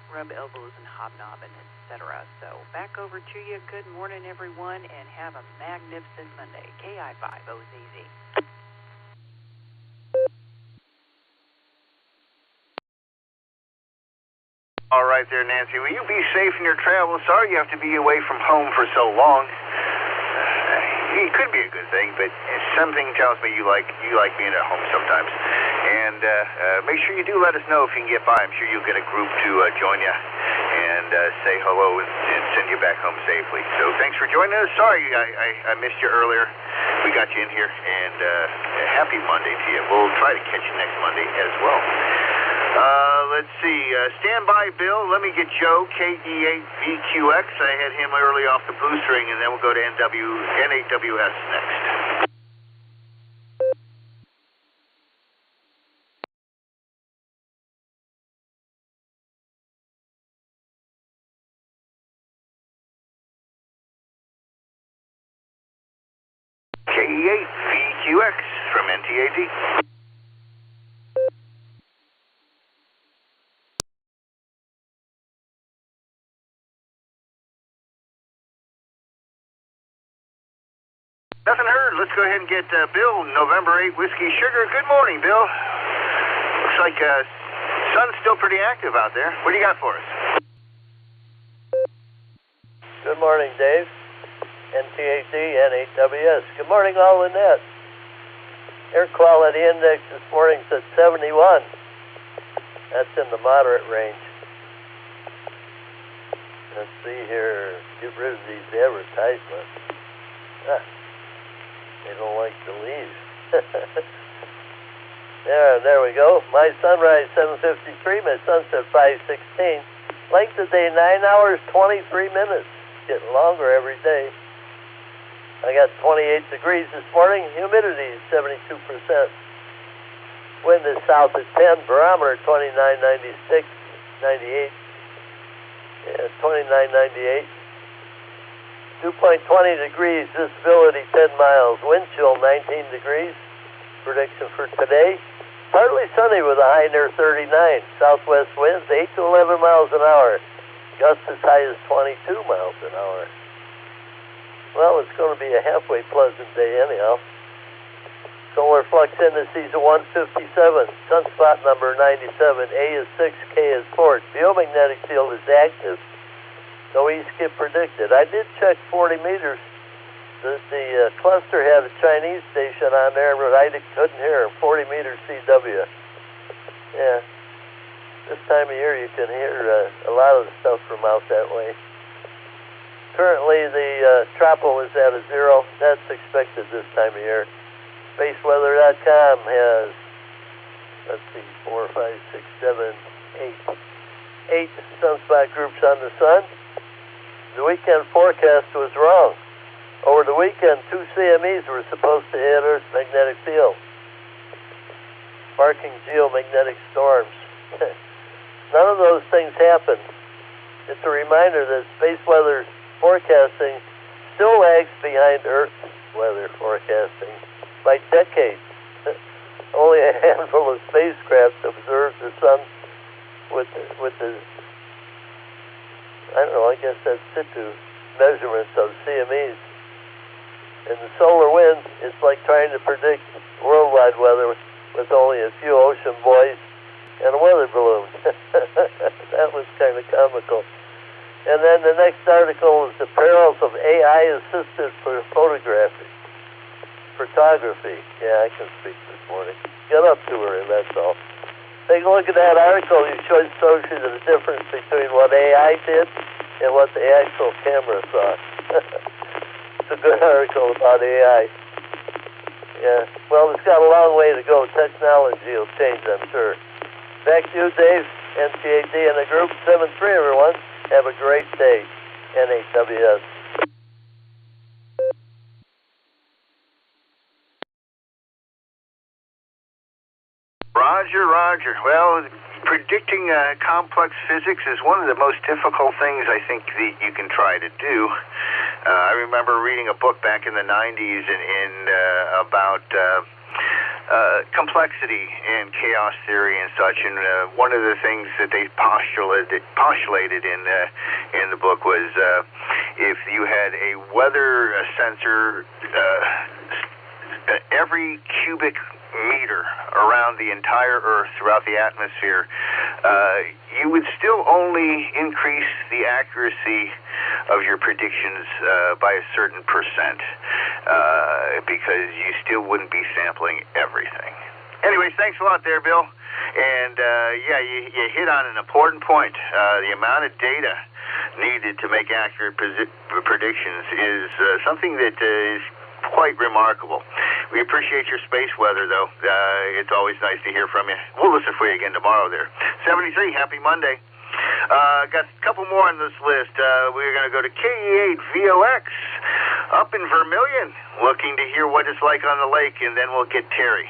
rub elbows and hobnob and etc. So back over to you. Good morning, everyone, and have a magnificent Monday. KI5OZZ. All right there, Nancy. Will you be safe in your travels? Sorry you have to be away from home for so long. It could be a good thing, but something tells me you like being at home sometimes. And make sure you do let us know if you can get by. I'm sure you'll get a group to join you and say hello and send you back home safely. So thanks for joining us. Sorry I missed you earlier. we got you in here, and happy Monday to you. We'll try to catch you next Monday as well. Let's see. Stand by, Bill. Let me get Joe, KE8VQX. I had him early off the blue string, and then we'll go to N8WS next. KE8VQX from NTAD. Nothing heard. Let's go ahead and get Bill, November 8 Whiskey Sugar. Good morning, Bill. Looks like sun's still pretty active out there. What do you got for us? Good morning, Dave. NTAD, N8WS. Good morning, all in net. Air quality index this morning's at 71. That's in the moderate range. Let's see here. Get rid of these advertisements. They don't like to leave. There we go. My sunrise 7:53. My sunset 5:16. Length of day 9 hours 23 minutes. Getting longer every day. I got 28 degrees this morning. Humidity is 72%. Wind is south at 10. Barometer 29.96, 98. Yeah, 29.98. 2.20 degrees, visibility 10 miles, wind chill 19 degrees. Prediction for today, partly sunny with a high near 39. Southwest winds 8 to 11 miles an hour. Gusts as high as 22 miles an hour. Well, it's going to be a halfway pleasant day anyhow. Solar flux indices of 157. Sunspot number 97. A is 6, K is 4. Geomagnetic field is active. No east skip predicted. I did check 40 meters. The cluster had a Chinese station on there, but I couldn't hear him. 40 meters CW. Yeah. This time of year you can hear a lot of the stuff from out that way. Currently the tropo is at a 0. That's expected this time of year. Spaceweather.com has, let's see, 4, 5, 6, 7, 8 sunspot groups on the sun. The weekend forecast was wrong. Over the weekend, 2 CMEs were supposed to hit Earth's magnetic field, sparking geomagnetic storms. None of those things happened. It's a reminder that space weather forecasting still lags behind Earth weather forecasting by decades. Only a handful of spacecraft observed the sun with the I don't know, I guess that's situ measurements of CMEs. And the solar wind, it's like trying to predict worldwide weather with only a few ocean buoys and a weather balloon. That was kind of comical. And then the next article is the perils of AI-assisted photography. Yeah, I can speak this morning. Get up to her, that's all. Take a look at that article. It shows you the difference between what AI did and what the actual camera saw. It's a good article about AI. Yeah, well, it's got a long way to go. Technology will change, I'm sure. Back to you, Dave, NTAD and the group. 7-3, everyone. Have a great day. N8WS. Roger. Well, predicting complex physics is one of the most difficult things I think that you can try to do. I remember reading a book back in the 90s about complexity and chaos theory and such, and one of the things that they postulated in the book was if you had a weather sensor every cubic meter around the entire Earth throughout the atmosphere, you would still only increase the accuracy of your predictions by a certain percent, because you still wouldn't be sampling everything. Anyways, thanks a lot there, Bill. And yeah, you hit on an important point. The amount of data needed to make accurate predictions is something that is quite remarkable. We appreciate your space weather, though. It's always nice to hear from you. We'll listen for you again tomorrow there. 73, happy Monday. Got a couple more on this list. We're going to go to KE8VOX up in Vermilion, looking to hear what it's like on the lake, and then we'll get Terry.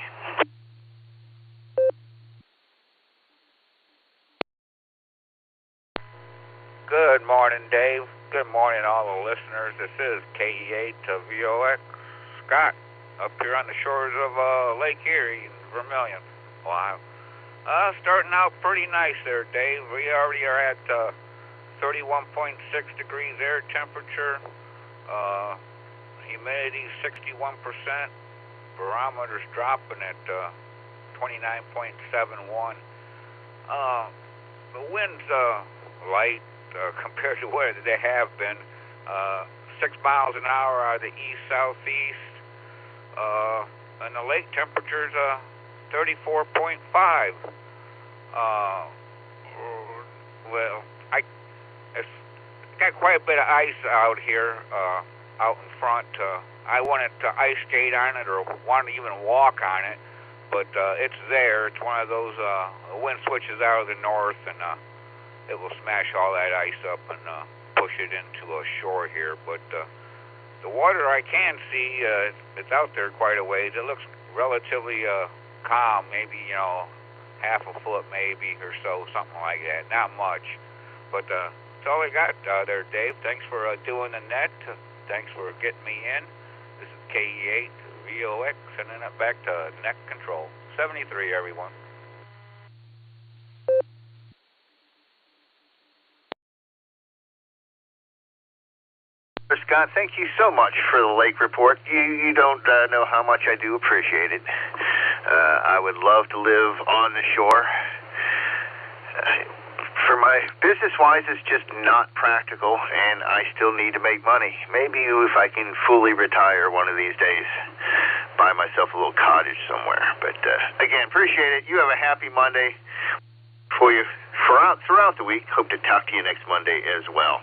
Good morning, Dave. Good morning, all the listeners. This is KE8VOX Scott up here on the shores of Lake Erie in Vermilion, Ohio. Starting out pretty nice there, Dave. We already are at 31.6 degrees air temperature. Humidity 61%. Barometer's dropping at 29.71. The wind's light compared to where they have been. 6 miles an hour out of the east-southeast. And the lake temperature's 34.5. Well, it's got quite a bit of ice out here, out in front. I wanted to ice skate on it or wanted to even walk on it, but it's there. It's one of those wind switches out of the north, and it will smash all that ice up and push it into a shore here. But the water I can see, it's out there quite a ways. It looks relatively calm, maybe, half a foot maybe or so, something like that. Not much. But that's all I got there, Dave. Thanks for doing the net. Thanks for getting me in. This is KE8VOX, sending it back to net control. 73, everyone. Scott, thank you so much for the lake report. You don't know how much I do appreciate it. I would love to live on the shore. For my business-wise, it's just not practical, and I still need to make money. Maybe if I can fully retire one of these days, buy myself a little cottage somewhere. But again, appreciate it. You have a happy Monday for you throughout the week. Hope to talk to you next Monday as well.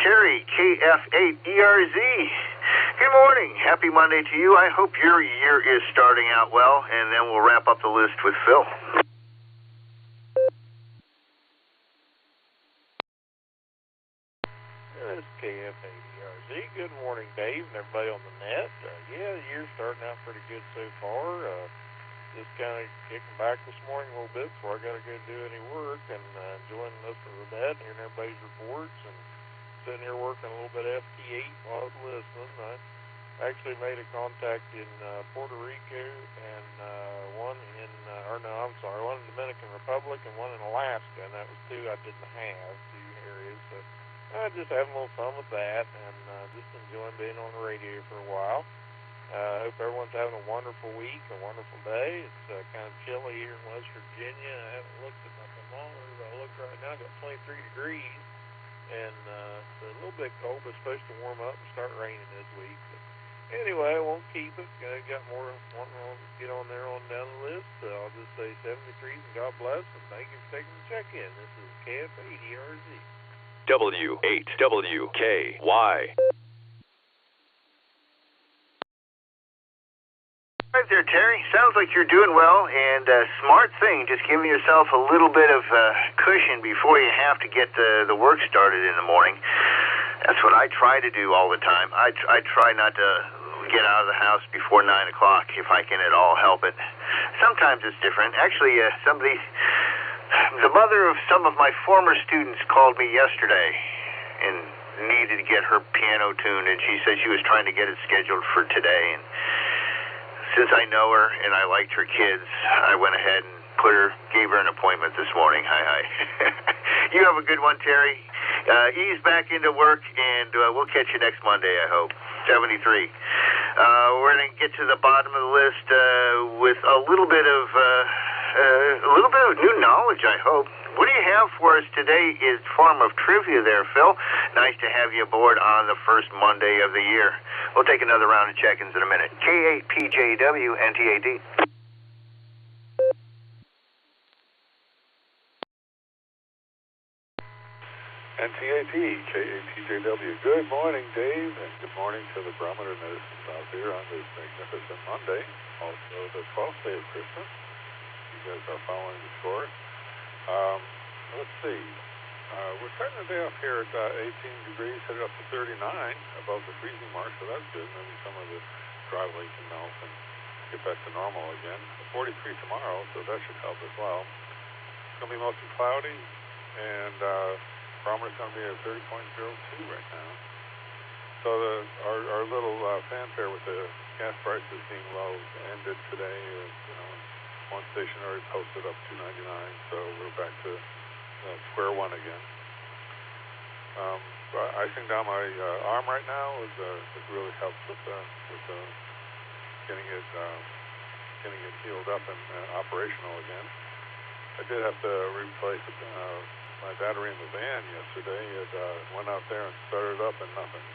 Terry, KF8ERZ. Good morning. Happy Monday to you. I hope your year is starting out well, and then we'll wrap up the list with Phil. This is KF8ERZ. Good morning, Dave, and everybody on the net. Yeah, the year's starting out pretty good so far. Just kind of kicking back this morning a little bit before I got to go do any work, and enjoying listening to that, hearing everybody's reports, and sitting here working a little bit of FT8 while I was listening. I actually made a contact in Puerto Rico and one in the Dominican Republic and one in Alaska, and that was two I didn't have, two areas. So just having a little fun with that, and just enjoying being on the radio for a while. I hope everyone's having a wonderful week, a wonderful day. It's kind of chilly here in West Virginia. I haven't looked at my thermometer, but I look right now, got 23 degrees. And it's a little bit cold, but it's supposed to warm up and start raining this week. But anyway, I won't keep it. Got more wanting to get on there on down the list. I'll just say 73 and God bless, and thank you for taking the check-in. This is KF8ERZ. W8WKY. Right there, Terry. Sounds like you're doing well, and smart thing, just giving yourself a little bit of cushion before you have to get the work started in the morning. That's what I try to do all the time. I try not to get out of the house before 9 o'clock if I can at all help it. Sometimes it's different. Actually, the mother of some of my former students called me yesterday and needed to get her piano tuned, and she said she was trying to get it scheduled for today, and since I know her and I liked her kids, I went ahead and gave her an appointment this morning. Hi. You have a good one, Terry. Ease back into work, and we'll catch you next Monday, I hope. 73. We're going to get to the bottom of the list with a little bit of new knowledge, I hope. What do you have for us today is form of trivia there, Phil. Nice to have you aboard on the first Monday of the year. We'll take another round of check-ins in a minute. K8PJWNTAD. NTAT, KATJW. Good morning, Dave, and good morning to the Barometer Net out there on this magnificent Monday, also the 12th day of Christmas. You guys are following the score. Let's see. We're starting the day off here at 18 degrees, headed up to 39 above the freezing mark, so that's good. Maybe some of the driveway can melt and get back to normal again. 43 tomorrow, so that should help as well. It's going to be mostly cloudy, and barometer's going to be at 30.02 right now. So our little fanfare with the gas prices being low ended today. One station already posted up 2.99, so we're back to square one again. Icing down my arm right now is really helps with getting it healed up and operational again. I did have to replace my battery in the van yesterday. It went out there and started up and nothing.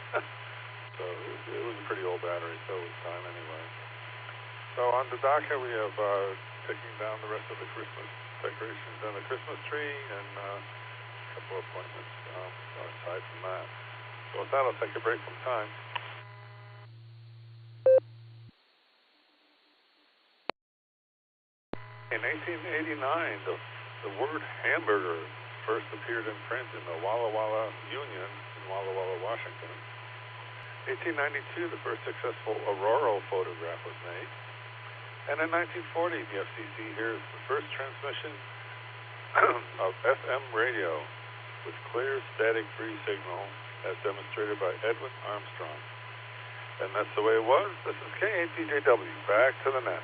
So it was a pretty old battery, so it was time anyway. So on the docket we have taking down the rest of the Christmas decorations and the Christmas tree and a couple of appointments aside from that. So with that, I'll take a break from time. In 1889, the word hamburger first appeared in print in the Walla Walla Union in Walla Walla, Washington. 1892, the first successful auroral photograph was made. And in 1940, the FCC hears the first transmission of FM radio with clear static-free signal as demonstrated by Edwin Armstrong. And that's the way it was. This is KATJW. Back to the net.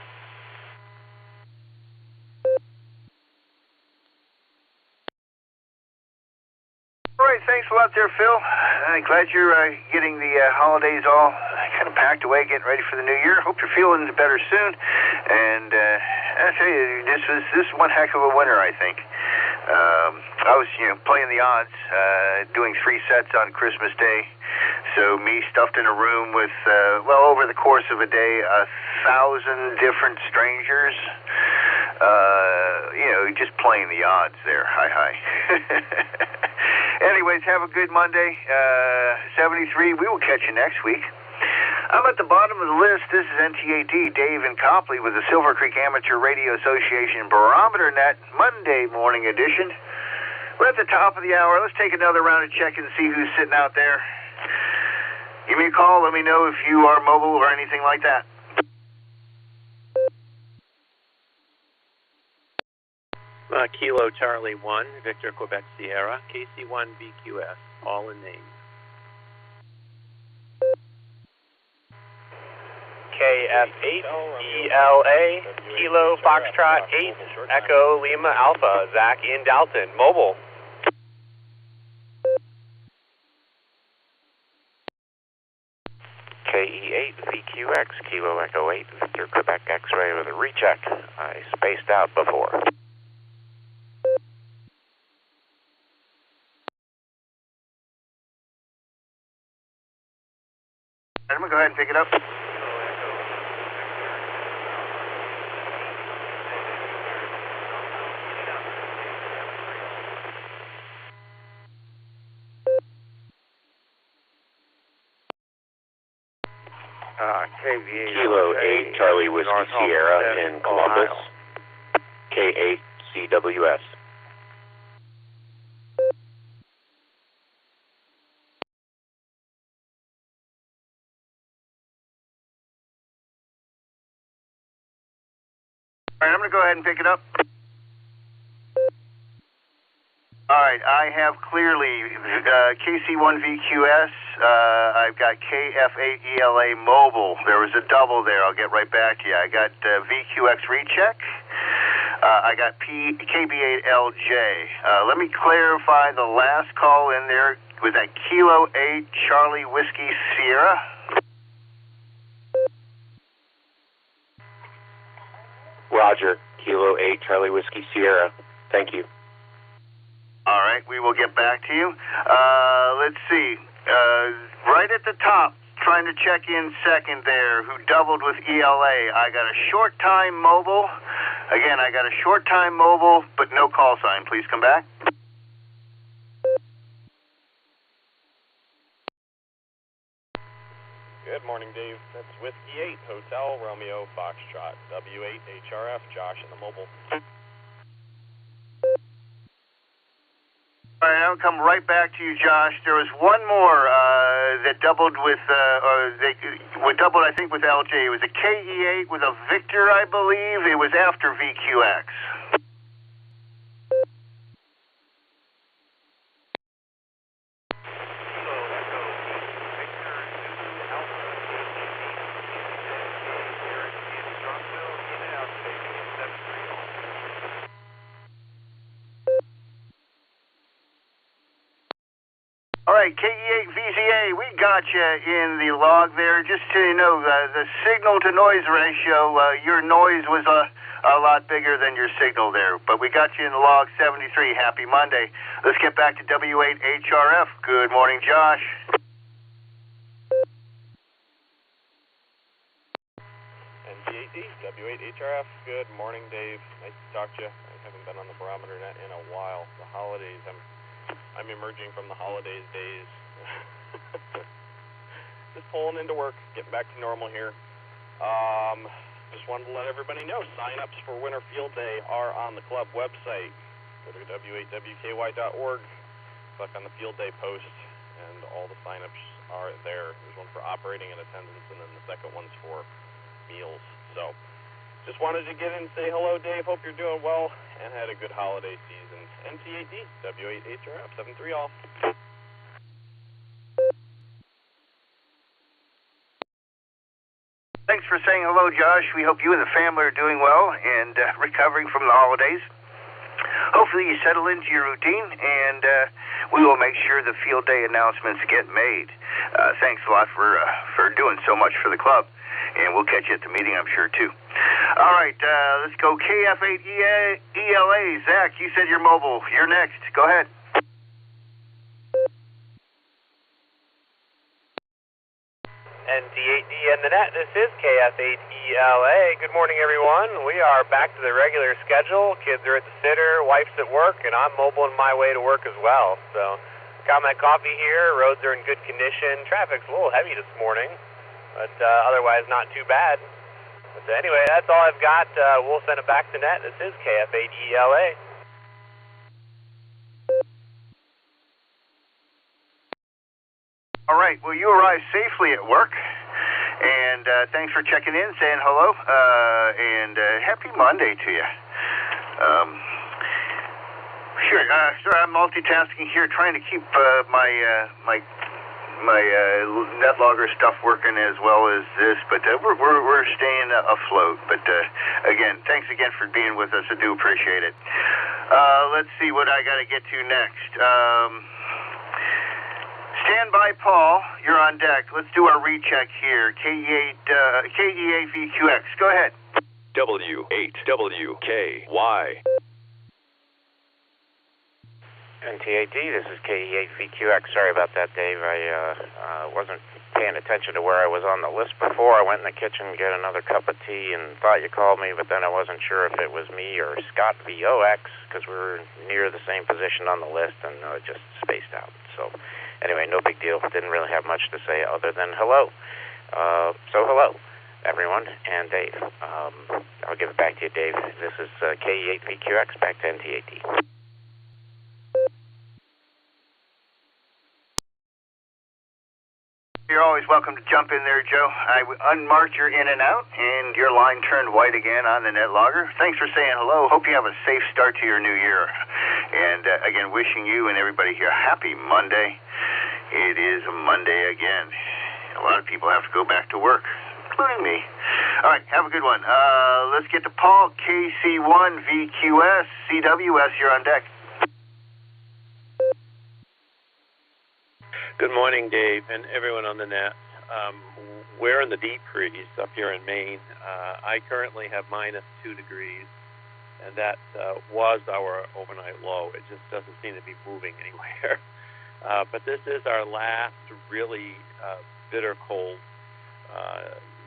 All right, thanks a lot there, Phil. I'm glad you're getting the holidays all kind of packed away, getting ready for the new year. Hope you're feeling better soon. And I tell you, this is one heck of a winter, I think. I was, playing the odds, doing 3 sets on Christmas Day. So me stuffed in a room with, over the course of a day, 1,000 different strangers. Just playing the odds there. Hi. Anyways, have a good Monday. 73. We will catch you next week. I'm at the bottom of the list. This is NTAD, Dave and Copley with the Silvercreek Amateur Radio Association Barometer Net Monday morning edition. We're at the top of the hour. Let's take another round of check and see who's sitting out there. Give me a call. Let me know if you are mobile or anything like that. Kilo Charlie 1, Victor Quebec Sierra, KC1 VQS, all in name. KF8 ELA, Kilo Foxtrot 8, Echo Lima Alpha, Zach in Dalton, mobile. KE8 VQX, Kilo Echo 8, Victor Quebec X-ray with a recheck. I spaced out before. I'm going to go ahead and pick it up. Kilo 8, Charlie Whiskey Sierra in Columbus, K8 CWS. All right, I'm going to go ahead and pick it up. All right, I have clearly KC1 VQS. I've got KF8 ELA mobile. There was a double there. I'll get right back to you. I got VQX recheck. I got KB8LJ. Let me clarify the last call in there. Was that Kilo 8 Charlie Whiskey Sierra? Roger, Kilo 8 Charlie Whiskey Sierra. Thank you. All right, we will get back to you. Let's see. Right at the top, trying to check in second there, who doubled with ELA. I got a short time mobile. Again, I got a short time mobile, but no call sign. Please come back. Good morning, Dave. That's Whiskey 8, Hotel Romeo Foxtrot, W8HRF, Josh in the mobile. All right, I'll come right back to you, Josh. There was one more that doubled with, doubled, I think, with LJ. It was a KE8 with a Victor, I believe. It was after VQX. All right, KE8 VZA, we got you in the log there. Just so you know, the signal-to-noise ratio, your noise was a lot bigger than your signal there. But we got you in the log 73. Happy Monday. Let's get back to W8HRF. Good morning, Josh. NGAD, W8HRF. Good morning, Dave. Nice to talk to you. I haven't been on the Barometer Net in a while. The holidays, I'm emerging from the holidays days. Just pulling into work, getting back to normal here. Just wanted to let everybody know, sign-ups for Winter Field Day are on the club website. Go to w8wky.org, click on the Field Day post, and all the sign-ups are there. There's one for operating and attendance, and then the second one's for meals. So, just wanted to get in and say hello, Dave. Hope you're doing well and had a good holiday season. NTAD, W8HRF, 73 all. Thanks for saying hello, Josh. We hope you and the family are doing well and recovering from the holidays. Hopefully you settle into your routine, and we will make sure the field day announcements get made. Thanks a lot for doing so much for the club, and we'll catch you at the meeting, I'm sure, too. All right, let's go KF8ELA. Zach, you said you're mobile. You're next. Go ahead. ND8D and the net, this is KF8ELA. Good morning, everyone. We are back to the regular schedule. Kids are at the sitter, wife's at work, and I'm mobile on my way to work as well. So, got my coffee here. Roads are in good condition. Traffic's a little heavy this morning, but otherwise not too bad. But anyway, that's all I've got. We'll send it back to net. This is KF8ELA. All right, well, you arrived safely at work, and thanks for checking in, saying hello, and happy Monday to you. Sure, I'm multitasking here, trying to keep my NetLogger stuff working as well as this, but we're staying afloat. But again, thanks again for being with us. I do appreciate it. Let's see what I got to get to next. Stand by, Paul. You're on deck. Let's do our recheck here. KE8 VQX. Go ahead. W8WKY. NTAD, this is KE8 VQX. Sorry about that, Dave. I wasn't paying attention to where I was on the list before. I went in the kitchen to get another cup of tea and thought you called me, but then I wasn't sure if it was me or Scott VOX because we were near the same position on the list and just spaced out. So anyway, no big deal. Didn't really have much to say other than hello. So hello, everyone, and Dave. I'll give it back to you, Dave. This is KE8 VQX, back to NTAD. You're always welcome to jump in there, Joe. I unmarked your in and out, and your line turned white again on the NetLogger. Thanks for saying hello. Hope you have a safe start to your new year. And again, wishing you and everybody here a happy Monday. It is a Monday again. A lot of people have to go back to work, including me. All right, have a good one. Let's get to Paul, KC1 VQS, CWS. You're on deck. Good morning, Dave, and everyone on the net. We're in the deep freeze up here in Maine. I currently have -2 degrees, and that was our overnight low. It just doesn't seem to be moving anywhere. But this is our last really bitter cold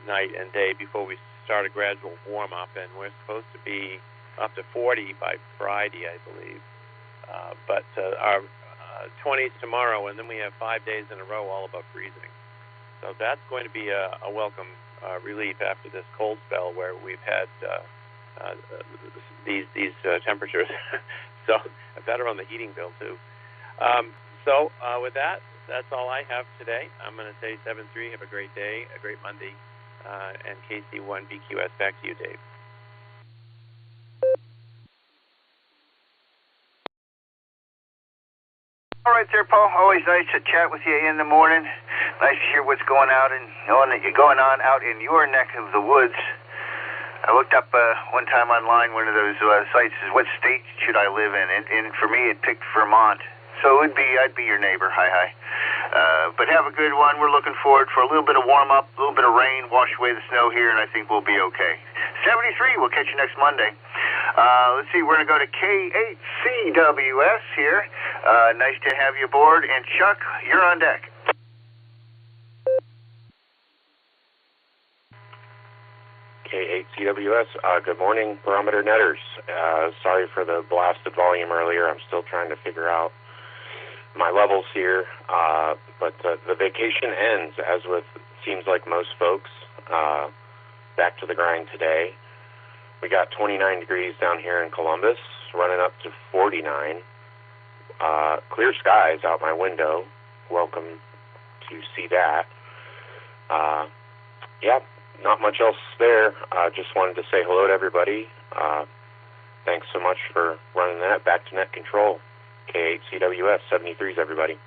night and day before we start a gradual warm-up, and we're supposed to be up to 40 by Friday, I believe. But our 20s tomorrow, and then we have 5 days in a row all above freezing. So that's going to be a welcome relief after this cold spell where we've had these temperatures. So better on the heating bill too. So with that, that's all I have today. I'm going to say 7-3. Have a great day, a great Monday, and KC1 BQS. Back to you, Dave. All right there, Paul. Always nice to chat with you in the morning. Nice to hear what's going on out in your neck of the woods. I looked up one time online one of those sites is what state should I live in, and for me it picked Vermont. So I'd be your neighbor. Hi. But have a good one. We're looking forward for a little bit of warm up, a little bit of rain, wash away the snow here, and I think we'll be okay. 73. We'll catch you next Monday. Let's see. We're going to go to K8CWS here. Nice to have you aboard. And Chuck, you're on deck. K8CWS, good morning, Barometer Netters. Sorry for the blasted volume earlier. I'm still trying to figure out my levels here. But the vacation ends, as with seems like most folks. Back to the grind today. We got 29 degrees down here in Columbus, running up to 49. Clear skies out my window. Welcome to see that. Yeah, not much else there. Just wanted to say hello to everybody. Thanks so much for running that. Back to net control. K8CWS, 73s, everybody.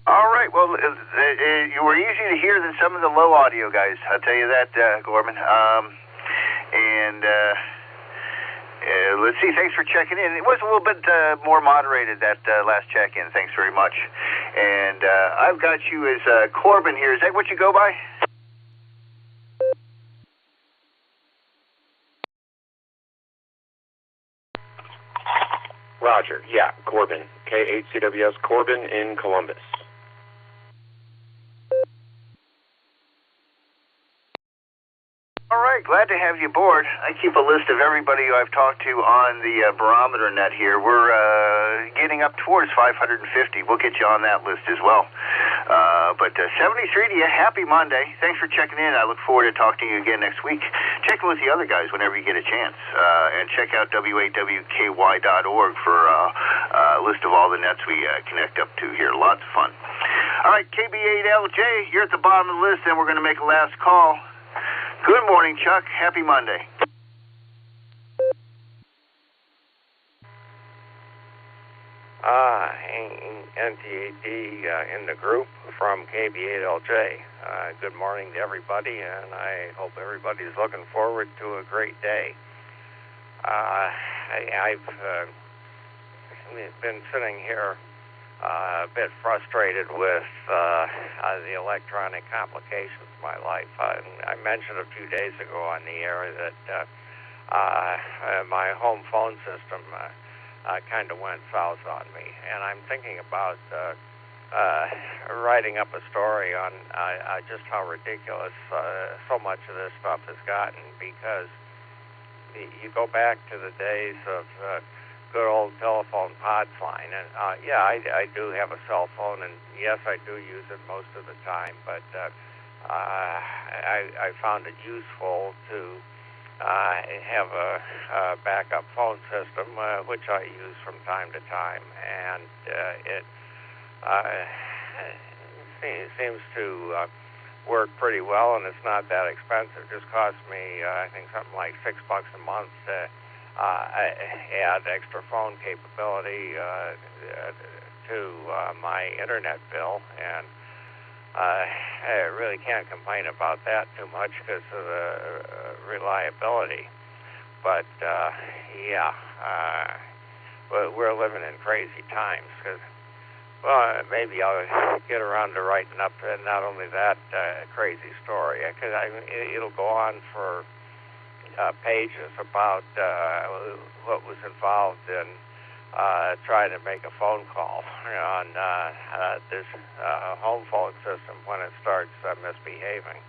All right. Well, you were easier to hear than some of the low audio guys. I'll tell you that, Gorman. Let's see. Thanks for checking in. It was a little bit more moderated, that last check-in. Thanks very much. And I've got you as Corbin here. Is that what you go by? Roger. Yeah, Corbin. K8CWS Corbin in Columbus. All right, glad to have you aboard. I keep a list of everybody who I've talked to on the Barometer Net here. We're getting up towards 550. We'll get you on that list as well. But 73 to you. Happy Monday. Thanks for checking in. I look forward to talking to you again next week. Check in with the other guys whenever you get a chance. And check out WAWKY.org for a list of all the nets we connect up to here. Lots of fun. All right, KB8LJ, you're at the bottom of the list, and we're going to make a last call. Good morning, Chuck. Happy Monday. NTAD in the group from KB8LJ. Good morning to everybody, and I hope everybody's looking forward to a great day. I've been sitting here a bit frustrated with the electronic complications of my life. I mentioned a few days ago on the air that my home phone system kind of went south on me, and I'm thinking about writing up a story on just how ridiculous so much of this stuff has gotten, because you go back to the days of good old telephone pods line, and I do have a cell phone, and yes, I do use it most of the time, but I found it useful to have a backup phone system, which I use from time to time, and it seems to work pretty well, and it's not that expensive. It just costs me, I think, something like $6 a month to add extra phone capability to my internet bill, and I really can't complain about that too much because of the reliability. But we're living in crazy times, because maybe I'll get around to writing up not only that crazy story, because it'll go on for pages about what was involved in trying to make a phone call on this home phone system when it starts misbehaving.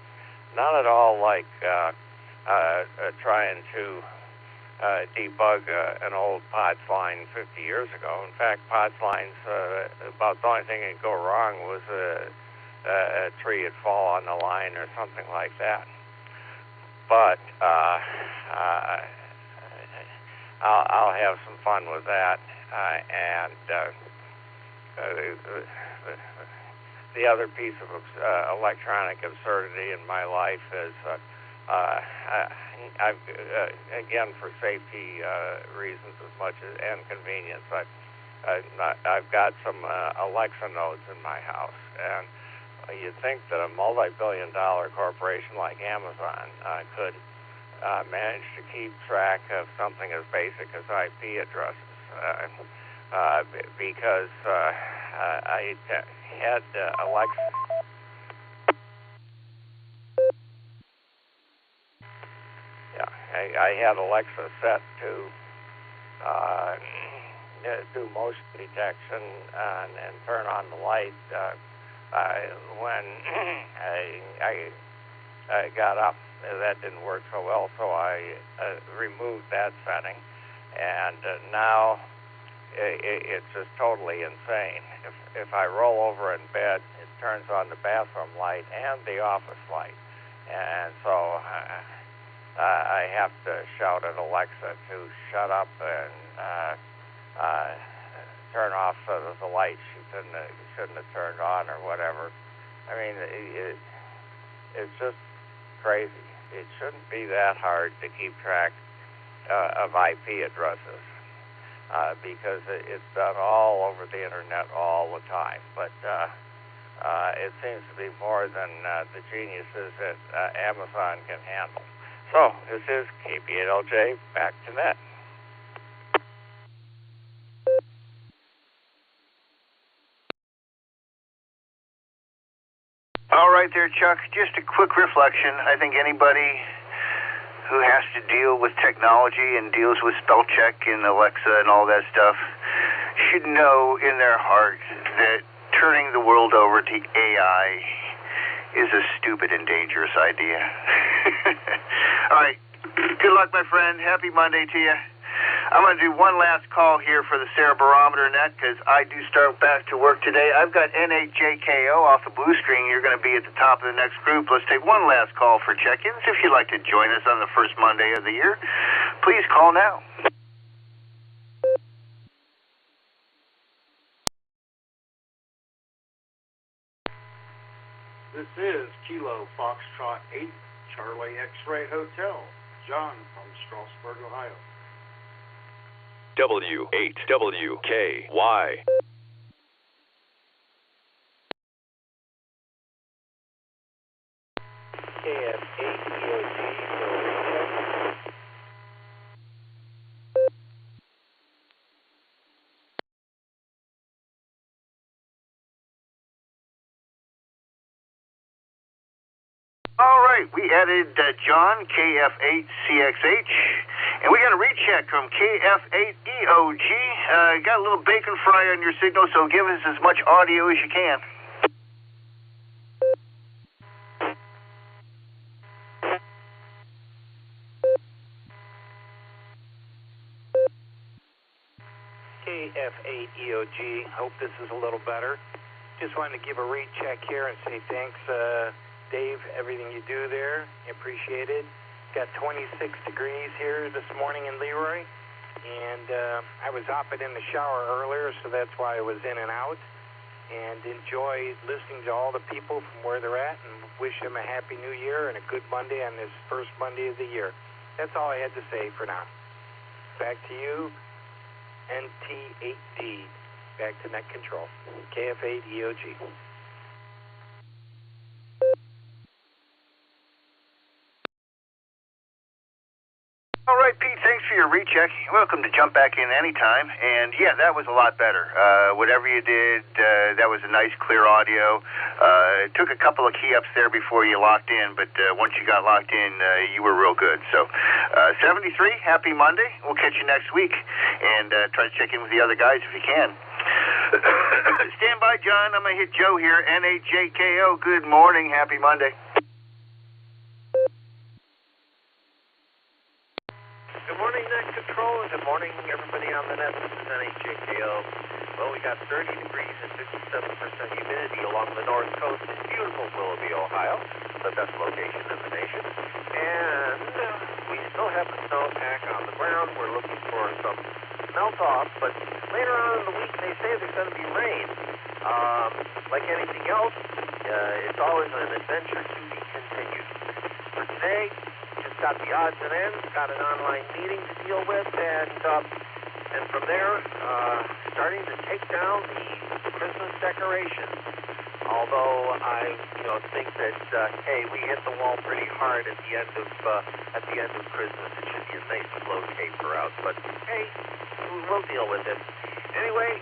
Not at all like trying to debug an old POTS line 50 years ago. In fact, POTS lines, about the only thing that could go wrong was a tree would fall on the line or something like that. But I'll have some fun with that. And the other piece of electronic absurdity in my life is, I've again for safety reasons as much as and convenience, I've got some Alexa nodes in my house, and you'd think that a multi-billion-dollar corporation like Amazon could manage to keep track of something as basic as IP addresses, because I had Alexa. Yeah, I had Alexa set to do motion detection and turn on the light when I got up. That didn't work so well, so I removed that setting, and now it's just totally insane. If I roll over in bed, it turns on the bathroom light and the office light, and so I have to shout at Alexa to shut up and turn off the light she shouldn't have turned on or whatever. I mean, it's just crazy. It shouldn't be that hard to keep track of IP addresses because it's done all over the internet all the time. But it seems to be more than the geniuses at Amazon can handle. So this is KB8LJ, back to net. All right there, Chuck. Just a quick reflection. I think anybody who has to deal with technology and deals with spell check and Alexa and all that stuff should know in their heart that turning the world over to AI is a stupid and dangerous idea. All right. Good luck, my friend. Happy Monday to you. I'm going to do one last call here for the Sarah Barometer Net because I do start back to work today. I've got N8JKO off the blue screen. You're going to be at the top of the next group. Let's take one last call for check-ins. If you'd like to join us on the first Monday of the year, please call now. This is Kilo Foxtrot 8, Charlie X-Ray Hotel. John from Strasburg, Ohio. W8WKY. KF8EOG for recheck. All right, we added John, KF8CXH, and we got a recheck from KF8EOG. Got a little bacon fry on your signal, so give us as much audio as you can. KF8EOG, hope this is a little better. Just wanted to give a recheck here and say thanks, Dave, everything you do there, appreciate it. Got 26 degrees here this morning in Leroy, and I was hopping in the shower earlier, so that's why I was in and out, and enjoy listening to all the people from where they're at, and wish them a happy new year and a good Monday on this first Monday of the year. That's all I had to say for now. Back to you, NT8D, back to net control, KF8EOG. All right, Pete, thanks for your recheck. Welcome to jump back in anytime. And yeah, that was a lot better. Whatever you did, that was a nice, clear audio. It took a couple of key-ups there before you locked in, but once you got locked in, you were real good. So 73, happy Monday. We'll catch you next week. And try to check in with the other guys if you can. Stand by, John. I'm going to hit Joe here. N8JKO, good morning. Happy Monday. Good morning, Net Control, and good morning, everybody on the net. This is NHJKO. Well, we got 30 degrees and 57% humidity along the north coast in beautiful Willoughby, Ohio, the best location in the nation. And we still have the snowpack on the ground. We're looking for some melt off, but later on in the week, they say there's going to be rain. Like anything else, it's always an adventure to be continued. For today, just got the odds and ends, got an online meeting to deal with, and from there, starting to take down the Christmas decorations. Although I, think that hey, we hit the wall pretty hard at the end of Christmas. It should be a nice slow taper out, but hey, we'll deal with it. Anyway,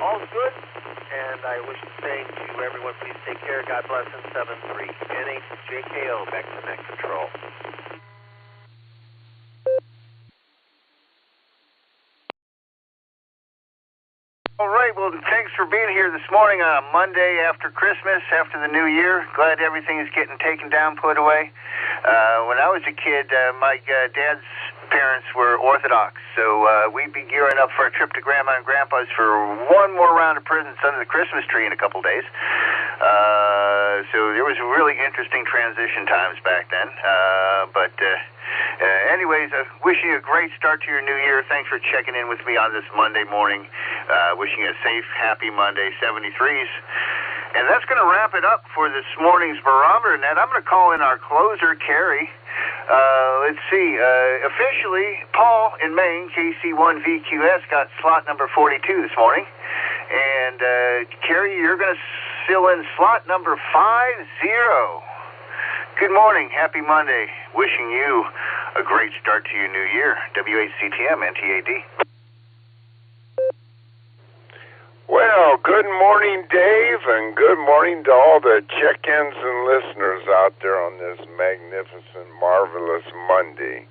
all's good, and I wish the same to everyone. Please take care. God bless, and 7-3. NHJKO, back to Net Control. All right, well, thanks for being here this morning on a Monday after Christmas, after the New Year. Glad everything is getting taken down, put away. When I was a kid, my dad's parents were Orthodox, so we'd be gearing up for a trip to Grandma and Grandpa's for one more round of presents under the Christmas tree in a couple days. So there was really interesting transition times back then. Anyways, wishing you a great start to your new year. Thanks for checking in with me on this Monday morning. Wishing you a safe, happy Monday, 73s. And that's going to wrap it up for this morning's Barometer Net. I'm going to call in our closer, Carrie. Let's see. Officially, Paul in Maine, KC1VQS, got slot number 42 this morning. And Carrie, you're going to fill in slot number 50. Good morning. Happy Monday. Wishing you a great start to your new year. WHCTM, NTAD. Well, good morning, Dave, and good morning to all the check-ins and listeners out there on this magnificent, marvelous Monday.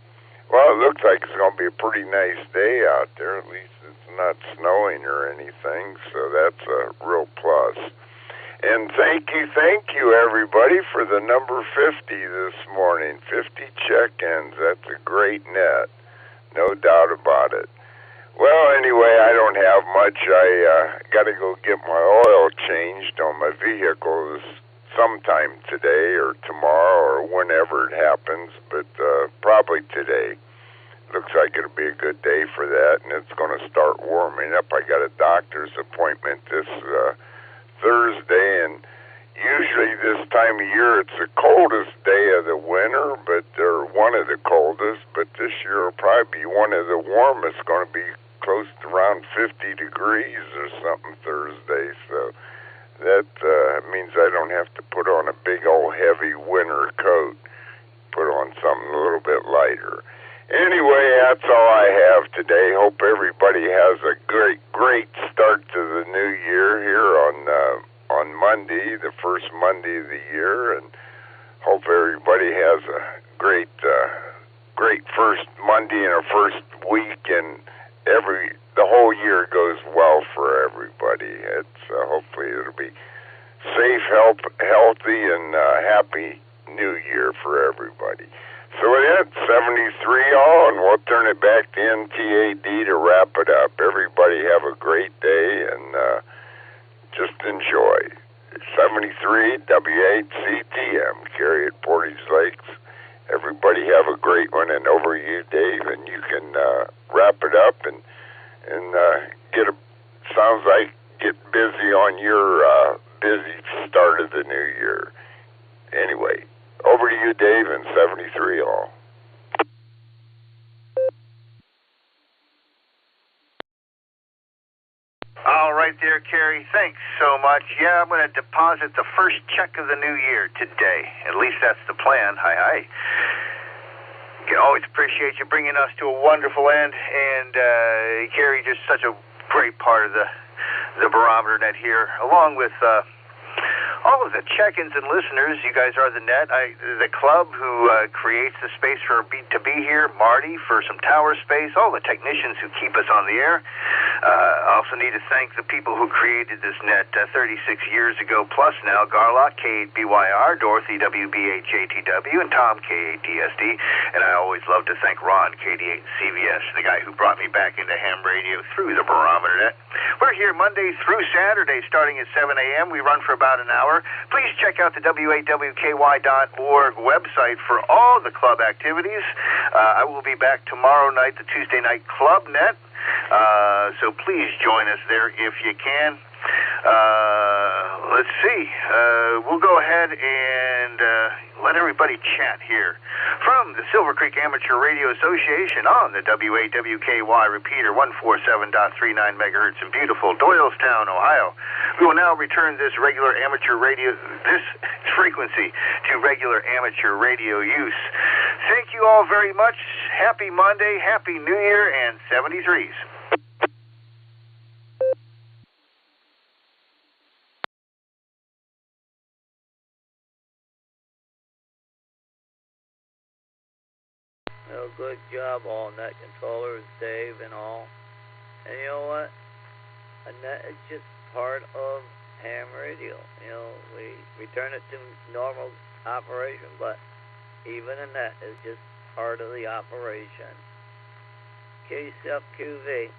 Well, it looks like it's going to be a pretty nice day out there. At least it's not snowing or anything, so that's a real plus. And thank you, everybody, for the number 50 this morning. 50 check-ins. That's a great net. No doubt about it. Well, anyway, I don't have much. I got to go get my oil changed on my vehicle sometime today or tomorrow or whenever it happens, but probably today. Looks like it'll be a good day for that, and it's going to start warming up. I got a doctor's appointment this Thursday, and usually this time of year it's the coldest day of the winter, but they're one of the coldest, but this year will probably be one of the warmest, going to be close to around 50 degrees or something Thursday, so that means I don't have to put on a big old heavy winter coat, put on something a little bit lighter. Anyway, that's all I have today. Hope everybody has a great start to the new year here on Monday, the first Monday of the year, and hope everybody has a great first Monday and a first week, and the whole year goes well for everybody. It's hopefully it'll be safe, healthy, and happy New Year for everybody. So with that, 73 all, and we'll turn it back to NTAD to wrap it up. Everybody have a great day, and just enjoy. 73 W8CTM, Carrie at Portage Lakes. Everybody have a great one, and over to you, Dave, and you can wrap it up and get busy on your busy start of the new year. Anyway, over to you, Dave, and 73 all. All right there, Carrie. Thanks so much. Yeah, I'm going to deposit the first check of the new year today. At least that's the plan. Hi. You can always appreciate you bringing us to a wonderful end. And Carrie, just such a great part of the Barometer Net here, along with all of the check-ins and listeners. You guys are the net. The club who creates the space for to be here, Marty for some tower space, all the technicians who keep us on the air. I also need to thank the people who created this net 36 years ago plus now, Garlock, K8BYR, Dorothy, WBHATW, and Tom, K8DSD. And I always love to thank Ron, KD8CVS, the guy who brought me back into ham radio through the Barometer Net. We're here Monday through Saturday starting at 7 a.m. We run for about an hour. Please check out the WAWKY.org website for all the club activities. I will be back tomorrow night, the Tuesday night Club Net. So please join us there if you can. Let's see. We'll go ahead and let everybody chat here from the Silvercreek Amateur Radio Association on the WAWKY repeater 147.39 megahertz in beautiful Doylestown, Ohio. We will now return this frequency to regular amateur radio use. Thank you all very much. Happy Monday, Happy New Year, and 73s. Well, good job, all net controllers, Dave, and all. And you know what? A net is just part of ham radio. You know, we return it to normal operation, but even a net is just part of the operation. KCFQV.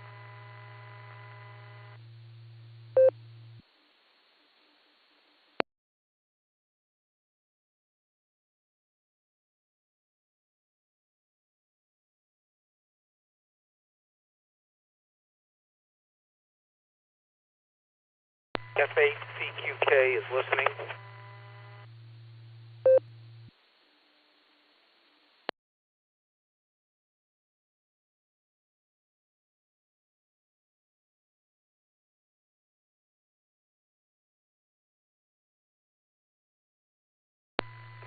F8CQK is listening.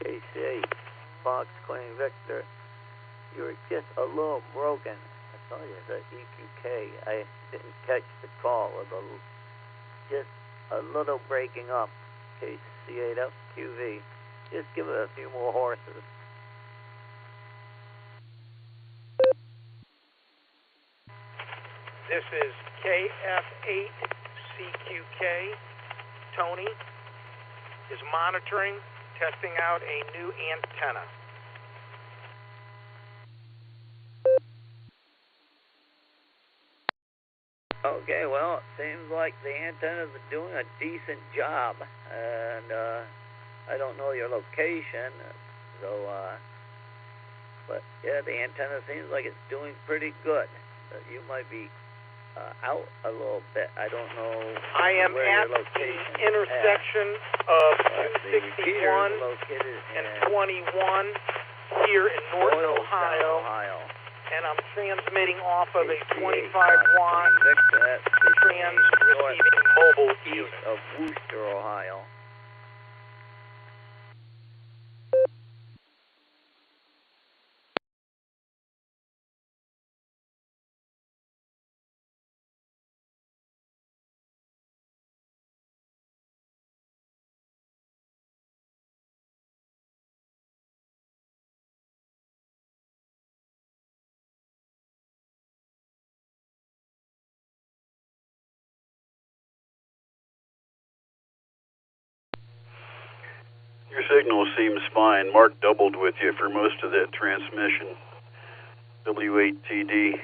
KC8, Fox Queen Victor, you were just a little broken. I told you the EQK. I didn't catch the call. Just a little breaking up. KC8FQV. Just give it a few more horses. This is KF8CQK. Tony is monitoring, testing out a new antenna. Okay, well, it seems like the antennas are doing a decent job, and I don't know your location, so, but yeah, the antenna seems like it's doing pretty good. You might be out a little bit. I don't know I am where at your location the intersection of 261 and 21 here in North Ohio. And I'm transmitting off of a 25-watt trans-receiving mobile unit of Worcester, Ohio. Your signal seems fine. Mark doubled with you for most of that transmission. W8TD.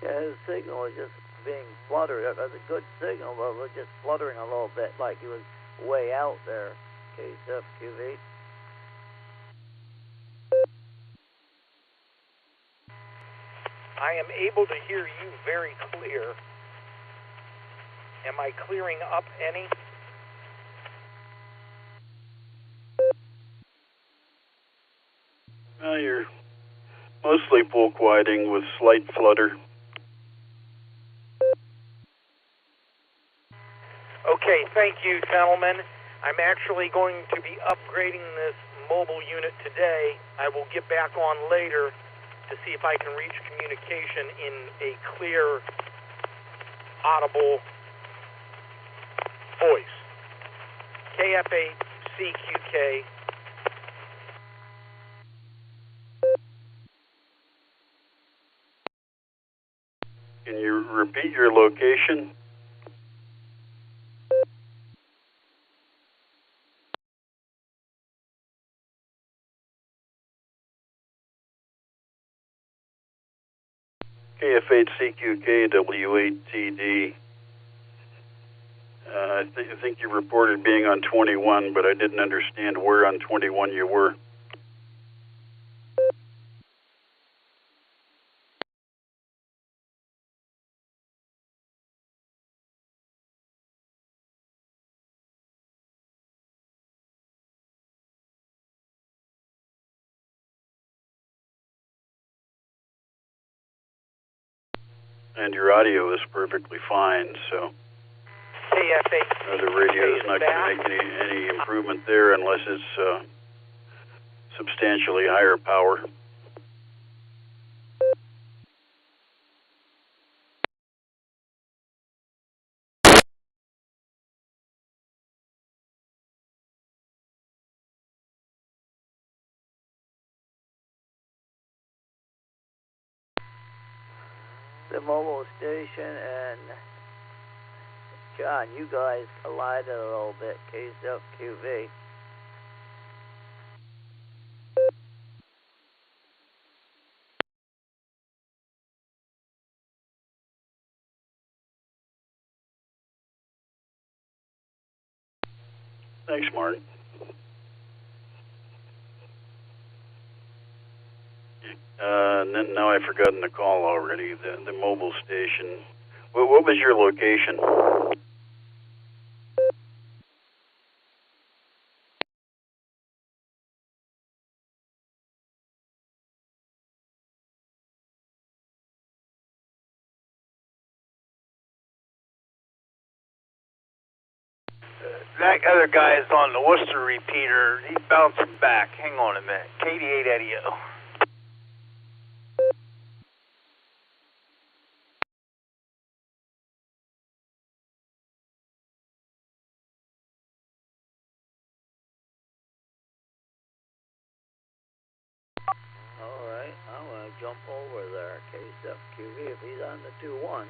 Yeah, his signal is just being fluttered. That's a good signal, but we're just fluttering a little bit like he was way out there. KCFQV. I am able to hear you very clear. Am I clearing up any? you're mostly full quieting with slight flutter. Okay, thank you, gentlemen. I'm actually going to be upgrading this mobile unit today. I will get back on later to see if I can reach communication in a clear, audible voice. KF8CQK. Can you repeat your location? KF8CQK W8TD. I think you reported being on 21, but I didn't understand where on 21 you were. And your audio is perfectly fine, so the radio is not going to make any improvement there unless it's substantially higher power. The mobile station and John, you guys collided a little bit, KZQV. Thanks, Mark. Now I've forgotten the call already. The mobile station. What was your location? That other guy is on the Worcester repeater. He's bouncing back. Hang on a minute. KD8 Eddie O. Alright, I'm going to jump over there, KZQV, if he's on the 2-1.